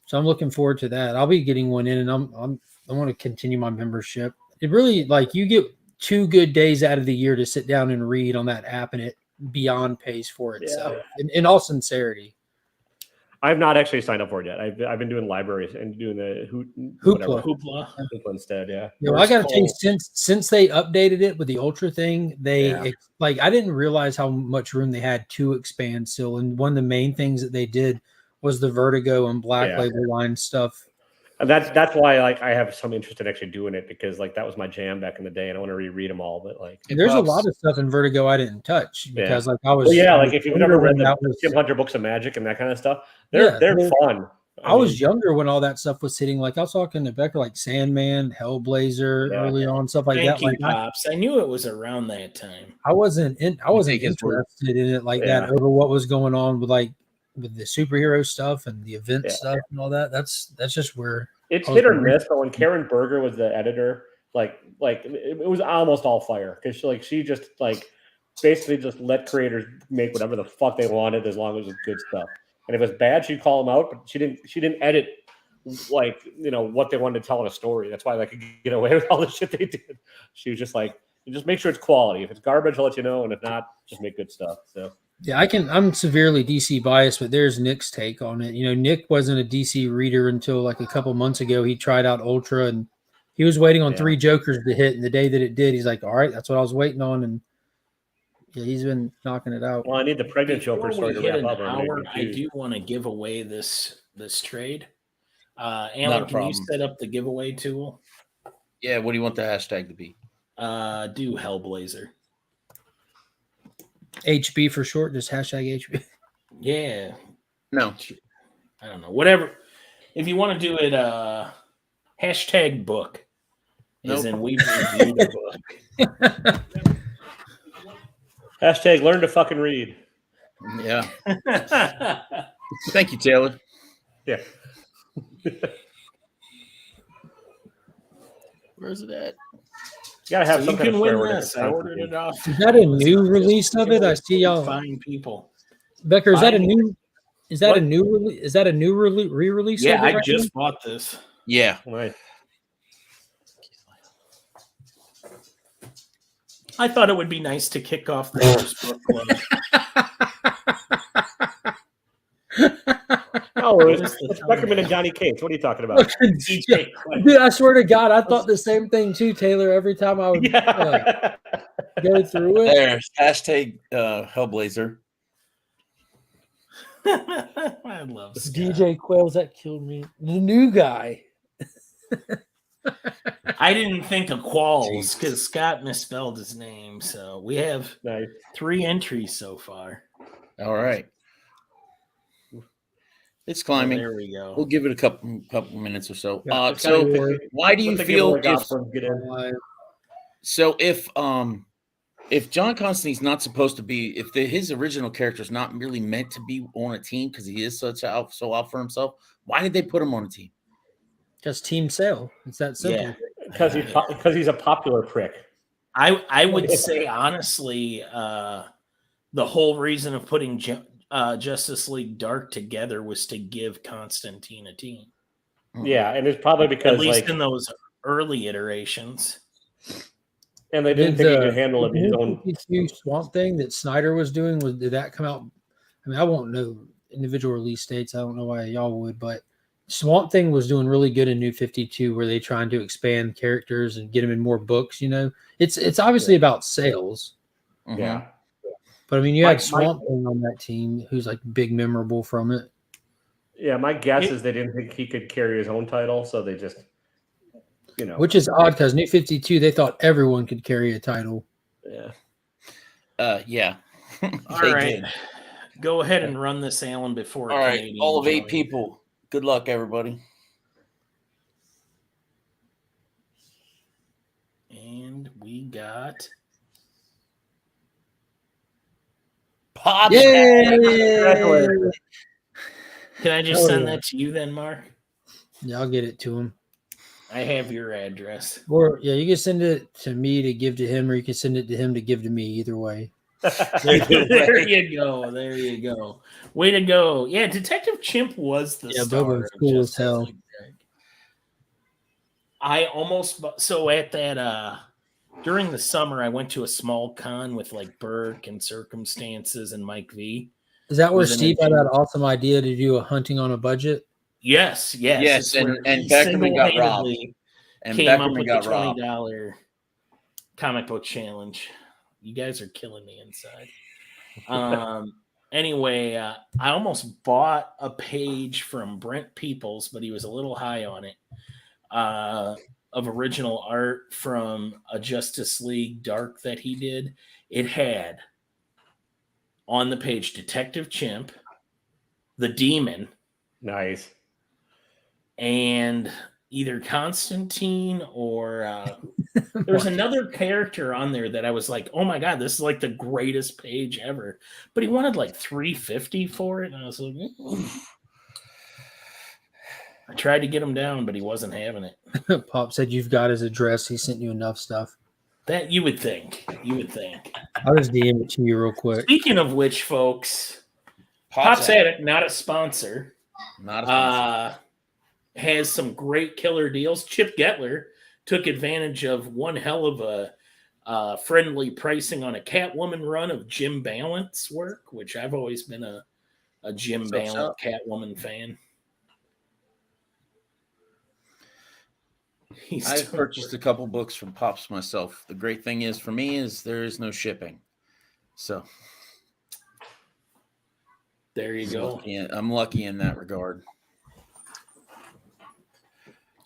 So I'm looking forward to that. I'll be getting one in, and I want to continue my membership. It really, like, you get 2 good days out of the year to sit down and read on that app, and it beyond pays for itself. In all sincerity, I've not actually signed up for it yet. I've been doing libraries and doing the Hoopla. Hoopla. Hoopla instead. Yeah. Yeah, well, I got to tell you, since they updated it with the Ultra thing, Yeah. like, I didn't realize how much room they had to expand still. And one of the main things that they did was the Vertigo and Black Yeah. Label line stuff. And that's why I have some interest in actually doing it, because that was my jam back in the day, and I want to reread them all. But There's a lot of stuff in Vertigo I didn't touch because I was. Well, yeah, I was if you've younger ever read when the that was- Tim Hunter books of magic and that kind of stuff, they're fun. I was younger when all that stuff was hitting. Like, I was talking to Becker, like Sandman, Hellblazer, early on, stuff like Thank that. you, Like, Pops. I knew it was around that time. I wasn't take his word. interested in it like that over what was going on with the superhero stuff and the event stuff and all that. That's just where it's hit or miss. But when Karen Berger was the editor, it was almost all fire, because she just basically just let creators make whatever the fuck they wanted as long as it was good stuff. And if it was bad, she'd call them out, but she didn't edit what they wanted to tell in a story. That's why they could get away with all the shit they did. She was just just make sure it's quality. If it's garbage, I'll let you know, and if not, just make good stuff. So yeah, I'm severely DC biased, but there's Nick's take on it. Nick wasn't a DC reader until like a couple months ago. He tried out Ultra, and he was waiting on 3 Jokers to hit. And the day that it did, he's like, "All right, that's what I was waiting on." And yeah, he's been knocking it out. Well, I need the pregnant Joker story to wrap up. I do want to give away this trade. Alan, can you set up the giveaway tool? Yeah, what do you want the hashtag to be? Do Hellblazer. HB for short, just hashtag HB. Yeah. No. I don't know. Whatever. If you want to do it, hashtag book. As in we've reviewed the book. Hashtag learn to fucking read. Yeah. Thank you, Taylor. Yeah. Where's it at? You gotta have So some you kind of can swear win word. this. I ordered it off. Is that a new release of it? I see y'all. Fine people. Becker, is that a new? Is that a new release? Is that a new re-release? Yeah, I right just bought this. Yeah. Right. I thought it would be nice to kick off the first book club. Oh, it's Beckerman and Johnny Cage. What are you talking about? Dude, I swear to God, I thought the same thing too, Taylor. Every time I would go through it. There's hashtag Hellblazer. I love Scott. DJ Quails, that killed me. The new guy. I didn't think of Qualls because Scott misspelled his name. So we have 3 entries so far. All right. It's climbing. There we go. We'll give it a couple minutes or so. Yeah, so why do you feel if John Constantine's not supposed to be, if his original character is not really meant to be on a team because he is so out for himself, why did they put him on a team? Just team sale. It's that simple. Yeah. Because he's a popular prick. I would say honestly, the whole reason of putting Justice League Dark together was to give Constantine a team. Yeah, and it's probably because at least in those early iterations. And they didn't think he could handle it his own Swamp Thing that Snyder was doing. Did that come out? I mean, I won't know individual release dates. I don't know why y'all would, but Swamp Thing was doing really good in New 52, where they trying to expand characters and get them in more books. It's obviously about sales. Yeah. But I mean, you had Swamp Thing on that team, who's like big, memorable from it. Yeah, my guess is they didn't think he could carry his own title, so they just Which is odd because New 52, they thought everyone could carry a title. Yeah. Yeah. All They right. did. Go ahead and run this, Alan, before All right, Canadian all of 8 joins. people. Good luck, everybody. And we got Pop. Congratulations. Can I just Oh, send yeah. that to you then, Mark? Yeah, I'll get it to him. I have your address. Or yeah, you can send it to me to give to him, or you can send it to him to give to me. Either way. There you go. There you go. Way to go. Yeah, Detective Chimp was the Yeah, star Bobo's of cool as Justice hell. League Greg. I almost so at that during the summer I went to a small con with like Burke and Circumstances and Mike V. Is that where Was an Steve had intern. that awesome idea to do a hunting on a budget? Yes. Yes, It's and- where and he Beckerman got robbed. single-handedly And came up Beckerman with the got robbed. $20 comic book challenge. You guys are killing me inside. Anyway, I almost bought a page from Brent Peoples, but he was a little high on it, of original art from a Justice League Dark that he did. It had on the page Detective Chimp, the Demon, Nice. and either Constantine or there was another character on there that I was like, oh my God, this is like the greatest page ever. But he wanted like $350 for it. And I was like, I tried to get him down, but he wasn't having it. Pop said you've got his address. He sent you enough stuff. That you would think. You would think. I'll just DM it to you real quick. Speaking of which, folks, Pop's Pop's Attic, not a sponsor, Not a sponsor. has some great killer deals. Chip Getler took advantage of one hell of a friendly pricing on a Catwoman run of Jim Balance work, which I've always been a Jim What's Balance up? Catwoman fan. I've purchased a couple books from Pops myself. The great thing is for me is there is no shipping. So There you go. I'm lucky in that regard.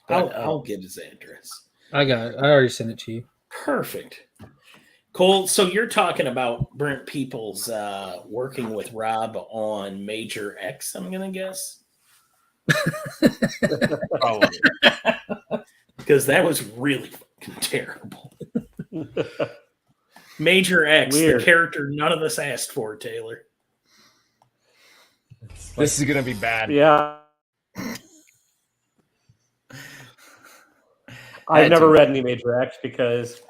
But, I'll get his address. I got it. I already sent it to you. Perfect. Cole, so you're talking about Brent Peoples working with Rob on Major X, I'm going to guess? Probably. Because that was really fucking terrible. Major X, Weird. the character none of us asked for, Taylor. This is gonna be bad. Yeah. I've never read any Major X because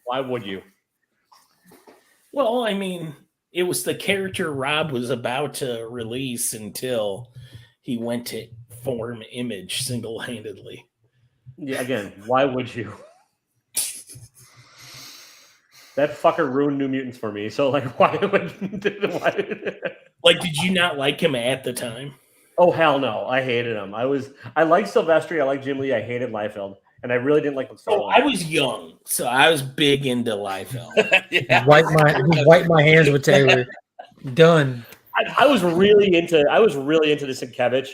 why would you? Well, I mean, it was the character Rob was about to release until he went to form Image single-handedly. Yeah, again, why would you? That fucker ruined New Mutants for me. So, like, why would? Why? Like, did you not like him at the time? Oh hell no! I hated him. I liked Silvestri. I liked Jim Lee. I hated Liefeld, and I really didn't like Oh, McFarlane. I was young, so I was big into Liefeld. Yeah. Wipe my hands with Taylor. Done. I was really into the Sienkiewicz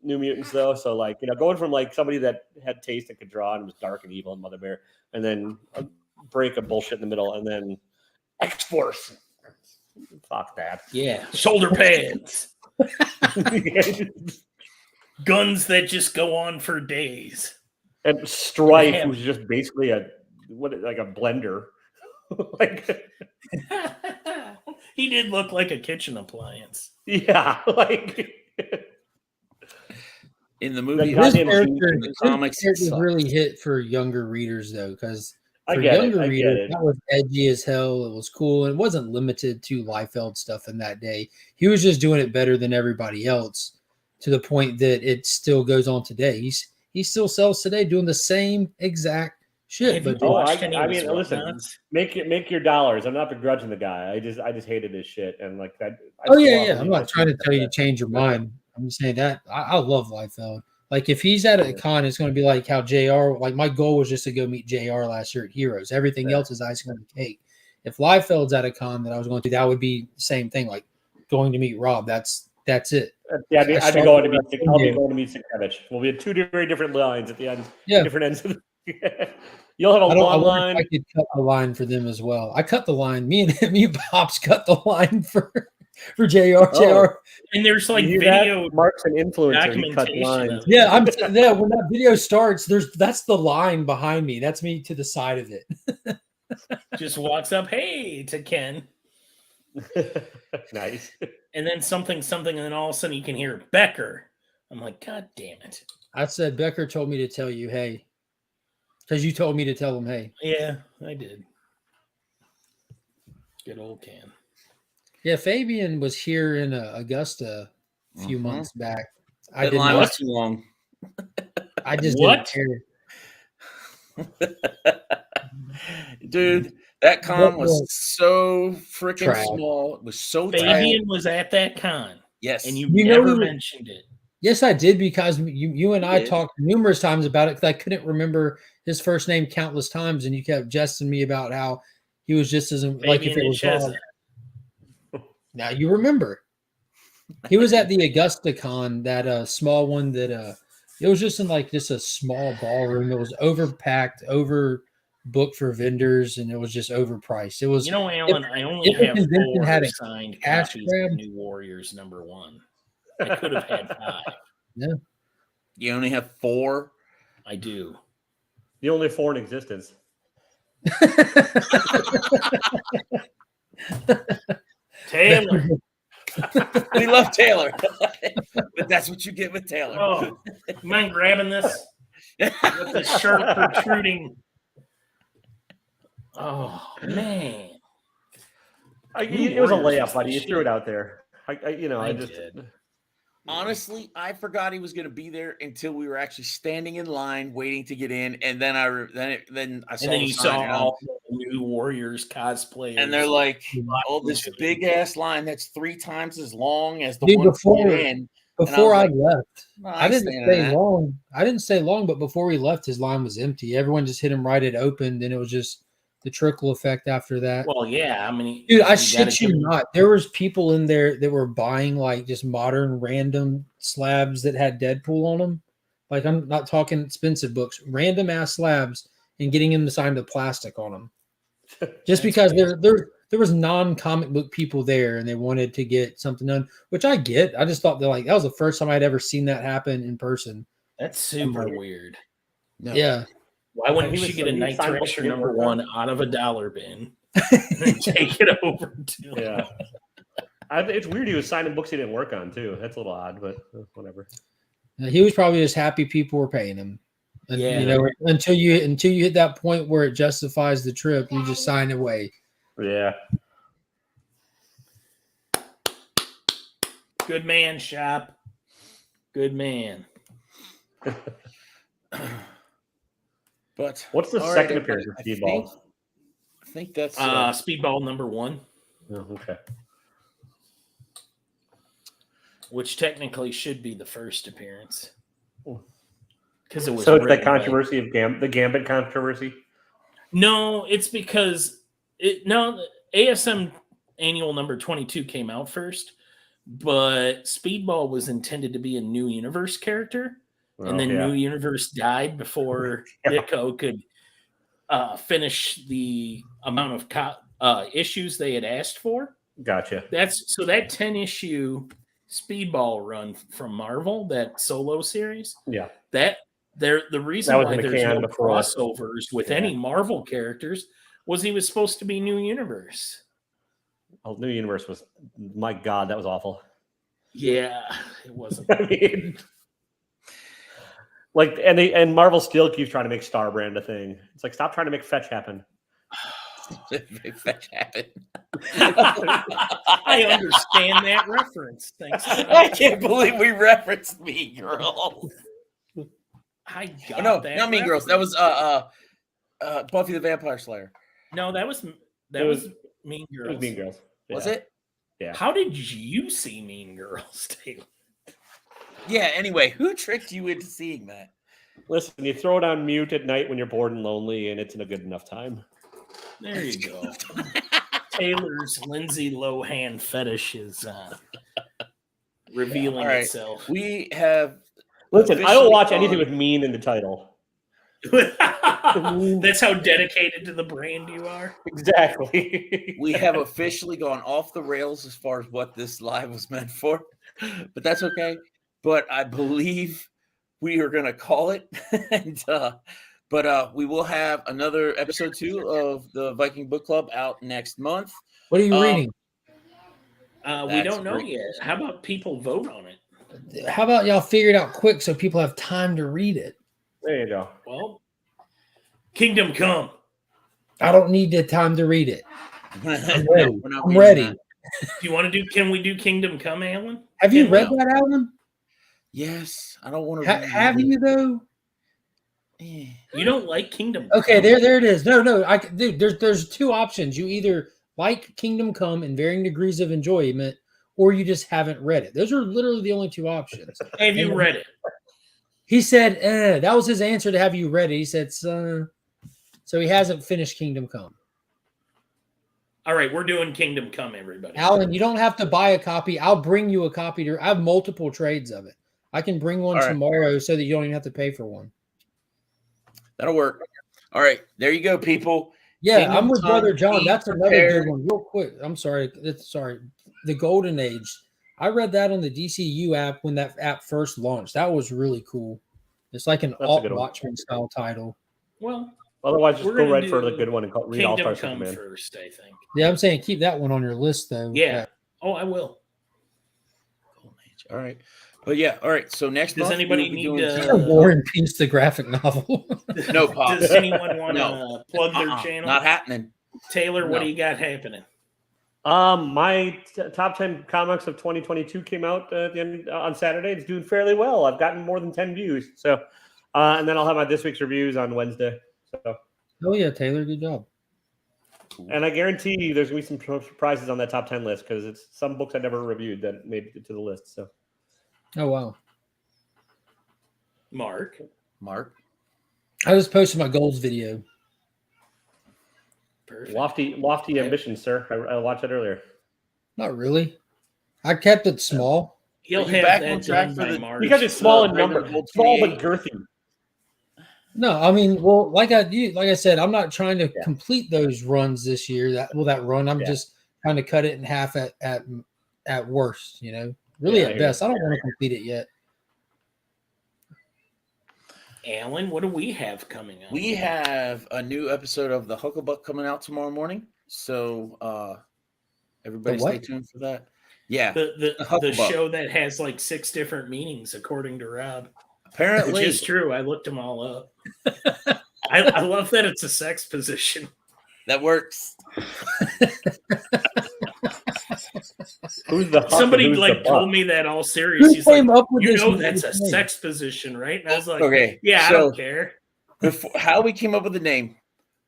New Mutants though. So like going from like somebody that had taste and could draw and was dark and evil and Mother Bear, and then a break of bullshit in the middle, and then X Force. Fuck that. Yeah, shoulder pads, guns that just go on for days. And Strife, Yeah. who's just basically a blender. Like He did look like a kitchen appliance. yeah, like In the movie, This in character- the comics, it Characters sucks. really hit for younger readers though, because I for get it. younger I get readers, it. that was edgy as hell. It was cool. And it wasn't limited to Liefeld stuff in that day. He was just doing it better than everybody else to the point that it still goes on today. He still sells today doing the same exact shit. Have you But watched I any of his mean, listen, whatnots? make your dollars. I'm not begrudging the guy. I just hated his shit and like that. oh yeah. I'm not trying to tell you to change your mind. I'm just saying that I love Liefeld. Like if he's at a con, it's going to be like how JR. Like my goal was just to go meet JR last year at Heroes. Everything else is icing on the cake. If Liefeld's at a con that I was going to, that would be the same thing. Like going to meet Rob. That's it. Yeah, I'd be going to meet. I'll be Yeah. going to meet Sinkevich. We'll be at two very different lines at the end. Yeah. Different ends. Of the, you'll have a I long wonder line. if I could cut the line for them as well. I cut the line. Me and Pops cut the line for JR. Oh. And there's like You hear that? video Mark's an influencer. He cut documentation lines. of it. Yeah, when that video starts, that's the line behind me. That's me to the side of it. Just walks up, hey, to Ken. Nice. And then something, and then all of a sudden you can hear Becker. I'm like, God damn it. I said Becker told me to tell you, hey, because you told me to tell him, hey. Yeah, I did. Good old Ken. Yeah, Fabian was here in Augusta a few months back. I That did line not. was too long. I just What? didn't care. Dude, that con was What? so freaking Trash. small. It was so tight. Fabian was at that con, Yes. and you know never who- mentioned it. Yes, I did, because you and I did. talked numerous times about it, because I couldn't remember his first name countless times, and you kept jesting me about how he was just as like if Fabian it was Necheza. wrong. Now you remember. He was at the Augusta con, that small one that it was just in like just a small ballroom. It was overpacked, overbooked for vendors, and it was just overpriced. It was You know, Alan, I only if the have convention 4 had a signed cash copies grab- of New Warriors #1. I could have had 5. You only have 4. I do. The only 4 in existence. Taylor. We love Taylor, but that's what you get with Taylor. Oh, you mind grabbing this with the shirt protruding? Oh man, It was a layup, buddy. You threw it out there. I just did. Honestly, I forgot he was going to be there until we were actually standing in line waiting to get in, and then I saw And then the you sign, saw and all the New Warriors cosplayers, and they're like, "Oh, this big ass line that's 3 times as long as the Dude, one to before- get in." Before I like, left, No, I didn't ain't stay standing in that. long. I didn't stay long, but before we left, his line was empty. Everyone just hit him right. It opened, and it was just the trickle effect after that. Well, yeah, I mean, Dude, I you shit gotta you give him- not. There was people in there that were buying like just modern random slabs that had Deadpool on them. Like, I'm not talking expensive books, random ass slabs, and getting them to sign the plastic on them. Just That's because crazy. there was non-comic book people there and they wanted to get something done, which I get. I just thought that was the first time I'd ever seen that happen in person. That's super weird. No. Yeah. Why wouldn't He she was- get a he Night signed Thrasher books he didn't work #1 out of a dollar bin and then take it over to Yeah. It's weird he was signing books he didn't work on, too. That's a little odd, but whatever. He was probably just happy people were paying him. And, Yeah. you know, until you hit that point where it justifies the trip, you just sign away. Yeah. Good man, shop. Good man. But What's the all second right, appearance of I Speedball? think that's Speedball #1, Oh, okay. which technically should be the first appearance. Because it was So it's that written by- controversy of the Gambit controversy? No, it's because ASM Annual #22 came out first, but Speedball was intended to be a New Universe character, and then New Universe died before Ditko could finish the amount of issues they had asked for. Gotcha. That 10-issue Speedball run from Marvel, that solo series, Yeah. the reason That was why in the there's can no before. crossovers with any Marvel characters was he was supposed to be New Universe. Oh, New Universe was, my God, that was awful. Yeah, it wasn't. I mean, like, and Marvel still keeps trying to make Star Brand a thing. It's like, stop trying to make Fetch happen. Fetch happen. I understand that reference. Thanks. I can't believe we referenced Mean Girls. I got Oh, no, that. not Mean Girls. That was Buffy the Vampire Slayer. No, that was It Mean It Girls. was Mean Girls. Was Yeah. it? Yeah. How did you see Mean Girls, Taylor? Yeah. Anyway, who tricked you into seeing that? Listen, you throw it on mute at night when you're bored and lonely, and it's in a good enough time. There you go. Taylor's Lindsay Lohan fetish is revealing All right. itself. We have Listen, I don't officially watch anything gone- with mean in the title. That's how dedicated to the brand you are. Exactly. we have officially gone off the rails as far as what this live was meant for, but that's okay. But I believe we are going to call it. But we will have another episode 2 of the Viking Book Club out next month. What are you reading? We That's don't a know great yet. question. How about people vote on it? How about y'all figure it out quick so people have time to read it? There you go. Well, Kingdom Come. I don't need the time to read it. No, ready. we're not I'm reading ready. that. Do you want to do? Can we do Kingdom Come, Alan? Have you Can read we? that, Alan? Yes, I don't want to read Have it. you though? Eh. You don't like Kingdom Come? Okay, there it is. No, dude. There's two options. You either like Kingdom Come in varying degrees of enjoyment, or you just haven't read it. Those are literally the only two options. Have you read it? He said, that was his answer to have you read it. He said, so he hasn't finished Kingdom Come. All right, we're doing Kingdom Come, everybody. Alan, you don't have to buy a copy. I'll bring you a copy. I have multiple trades of it. I can bring one All right. tomorrow so that you don't even have to pay for one. That'll work. All right, there you go, people. Yeah, Kingdom I'm with Come, Brother John. be That's another prepared. good one. Real quick. I'm sorry. The Golden Age. I read that on the DCU app when that app first launched. That was really cool. It's like an That's a alt good one. Watchmen style title. Well, Otherwise, just We're go gonna right for the do good one and read All Kingdom Star Come Superman. first, I think. Yeah, I'm saying keep that one on your list though. Yeah. Oh, I will. All right. But yeah, all right. So next Does month anybody we'll be need doing to- Kingdom War Come. and Peace, the graphic novel. No, Pop. Does anyone want to No. plug their channel? Not happening. Taylor, what No. do you got happening? My top 10 comics of 2022 came out at the end on Saturday. It's doing fairly well. I've gotten more than 10 views. So, and then I'll have my this week's reviews on Wednesday. So, Oh yeah, Taylor, good job. and I guarantee you there's going to be some surprises on that top 10 list because it's some books I never reviewed that made it to the list. So, Oh wow. Mark. I just posted my goals video. Perfect. lofty ambitions, sir. I watched that earlier. Not really. I kept it small. He'll Are you have back that on track done for by the- March. Because it's small in Raven number, of Gold small but 28. girthy. No, I mean, well, like I said, I'm not trying to complete those runs this year. That run, I'm just trying to cut it in half at worst. You know, really Yeah, I at hear best. I don't want to complete it yet. Alan, what do we have coming up? We have a new episode of the Hucklebuck coming out tomorrow morning. So everybody The what? stay tuned for that. Yeah. the Hucklebuck. show that has like 6 different meanings, according to Rob. Which Apparently is true. I looked them all up. I love that it's a sex position. that works. Who's the Huck Somebody and who's like the told Buck? me that all serious. Who He's like, came up with you this? know that's a name? sex position, right? And I was like, Okay. yeah, I so don't care. how we came up with the name.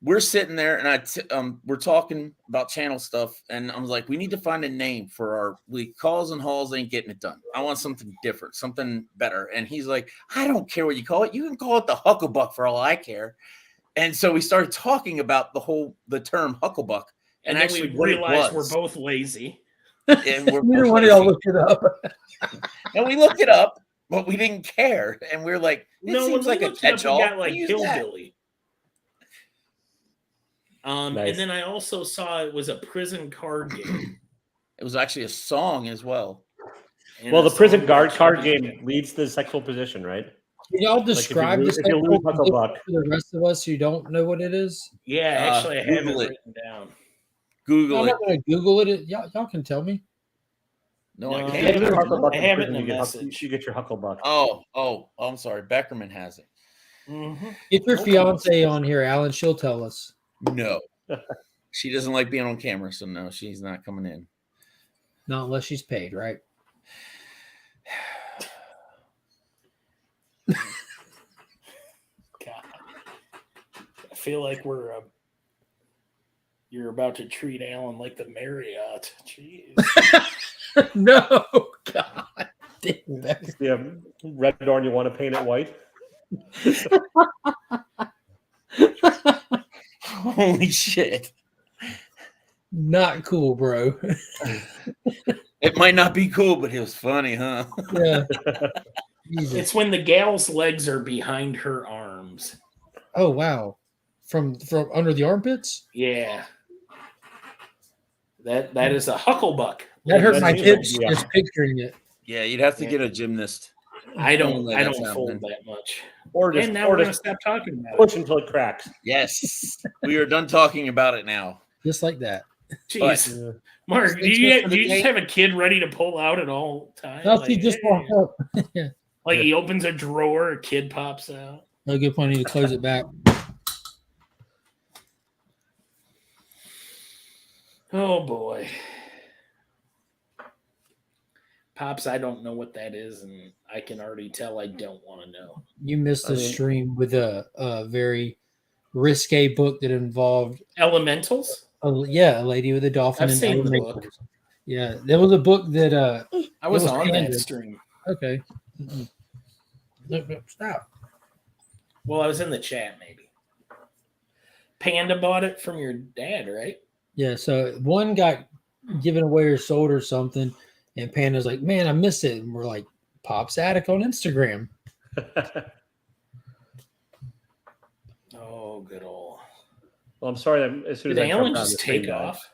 We're sitting there and we're talking about channel stuff, and I was like, we need to find a name for our week. Calls and hauls ain't getting it done. I want something different, something better. And he's like, I don't care what you call it. You can call it the Hucklebuck for all I care. And so we started talking about the term Hucklebuck, And, and then actually we what it realized was. we're both lazy. And we're Neither both one of y'all lazy. looked it up. And we looked it up, but we didn't care. And we're like, it No, seems when like we a looked it up, catch-all. we got like Use that. hillbilly. Nice. And then I also saw it was a prison card game. It was actually a song as well. And Well, a the prison song guard that card should be- game leads to the sexual position, right? Can y'all if you describe lose- this if you lose for Hucklebuck. the rest of us who don't know what it is? Yeah, actually, I have it Google it. written down. Google I'm it. not going to Google it. Y'all can tell me. No, No, I I If can't. you have lose it- Hucklebuck I in have it prison, in you a get message. you get your Hucklebuck. Oh, I'm sorry. Beckerman has it. Mhm. Get your Don't fiance on here, Alan. She'll tell us. No. She doesn't like being on camera, so no, she's not coming in. Not unless she's paid, right? God. I feel like you're about to treat Alan like the Marriott. Jeez. No, God. Damn that. Yeah, red door and you want to paint it white. Holy shit. Not cool, bro. It might not be cool, but it was funny, huh? Yeah. Jesus. It's when the gal's legs are behind her arms. Oh wow. From under the armpits? Yeah. That is a hucklebuck. That hurt my That's- hips yeah. just picturing it. Yeah, you'd have to Yeah. get a gymnast. I don't let that's fold happening. that much. Or just, And now or we're gonna just stop talking about it. push until it cracks. Yes, we are done talking about it now. Just like that. Jeez. Yeah. Mark, do Thanks you for the just date. have a kid ready to pull out at all times? Now he just walked up. Yeah. Like he opens a drawer, a kid pops out. No good point. I need to close it back. Oh boy. Pops, I don't know what that is, and I can already tell I don't want to know. You missed I a mean- stream with a very risque book that involved Elementals? a lady with a dolphin I've and seen the elementals. book. Yeah, there was a book that I was was on that handed. stream. okay. Mm-mm. No, stop. Well, I was in the chat, maybe. Panda bought it from your dad, right? Yeah, so one got given away or sold or something, and Panda's like, "Man, I miss it." And we're like, "Pop's Attic on Instagram." Oh, good old. Well, I'm sorry that as soon Did as I Alan jumped on just the screen, take off?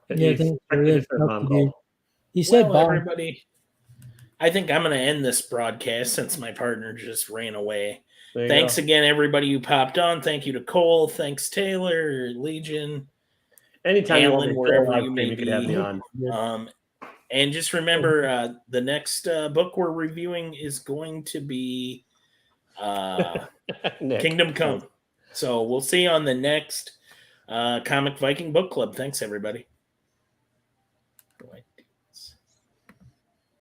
Yeah, I think there is stuff to do. He said, Well, "Bob." everybody, I think I'm going to end this broadcast since my partner just ran away. Thanks again, everybody who popped on. Thank you to Cole. Thanks, Taylor, Legion. Anytime you want Alan, me to wherever go live you stream, may you could have be. me on. And just remember, the next book we're reviewing is going to be Nick. Kingdom Come. So we'll see you on the next Comic Viking Book Club. Thanks, everybody.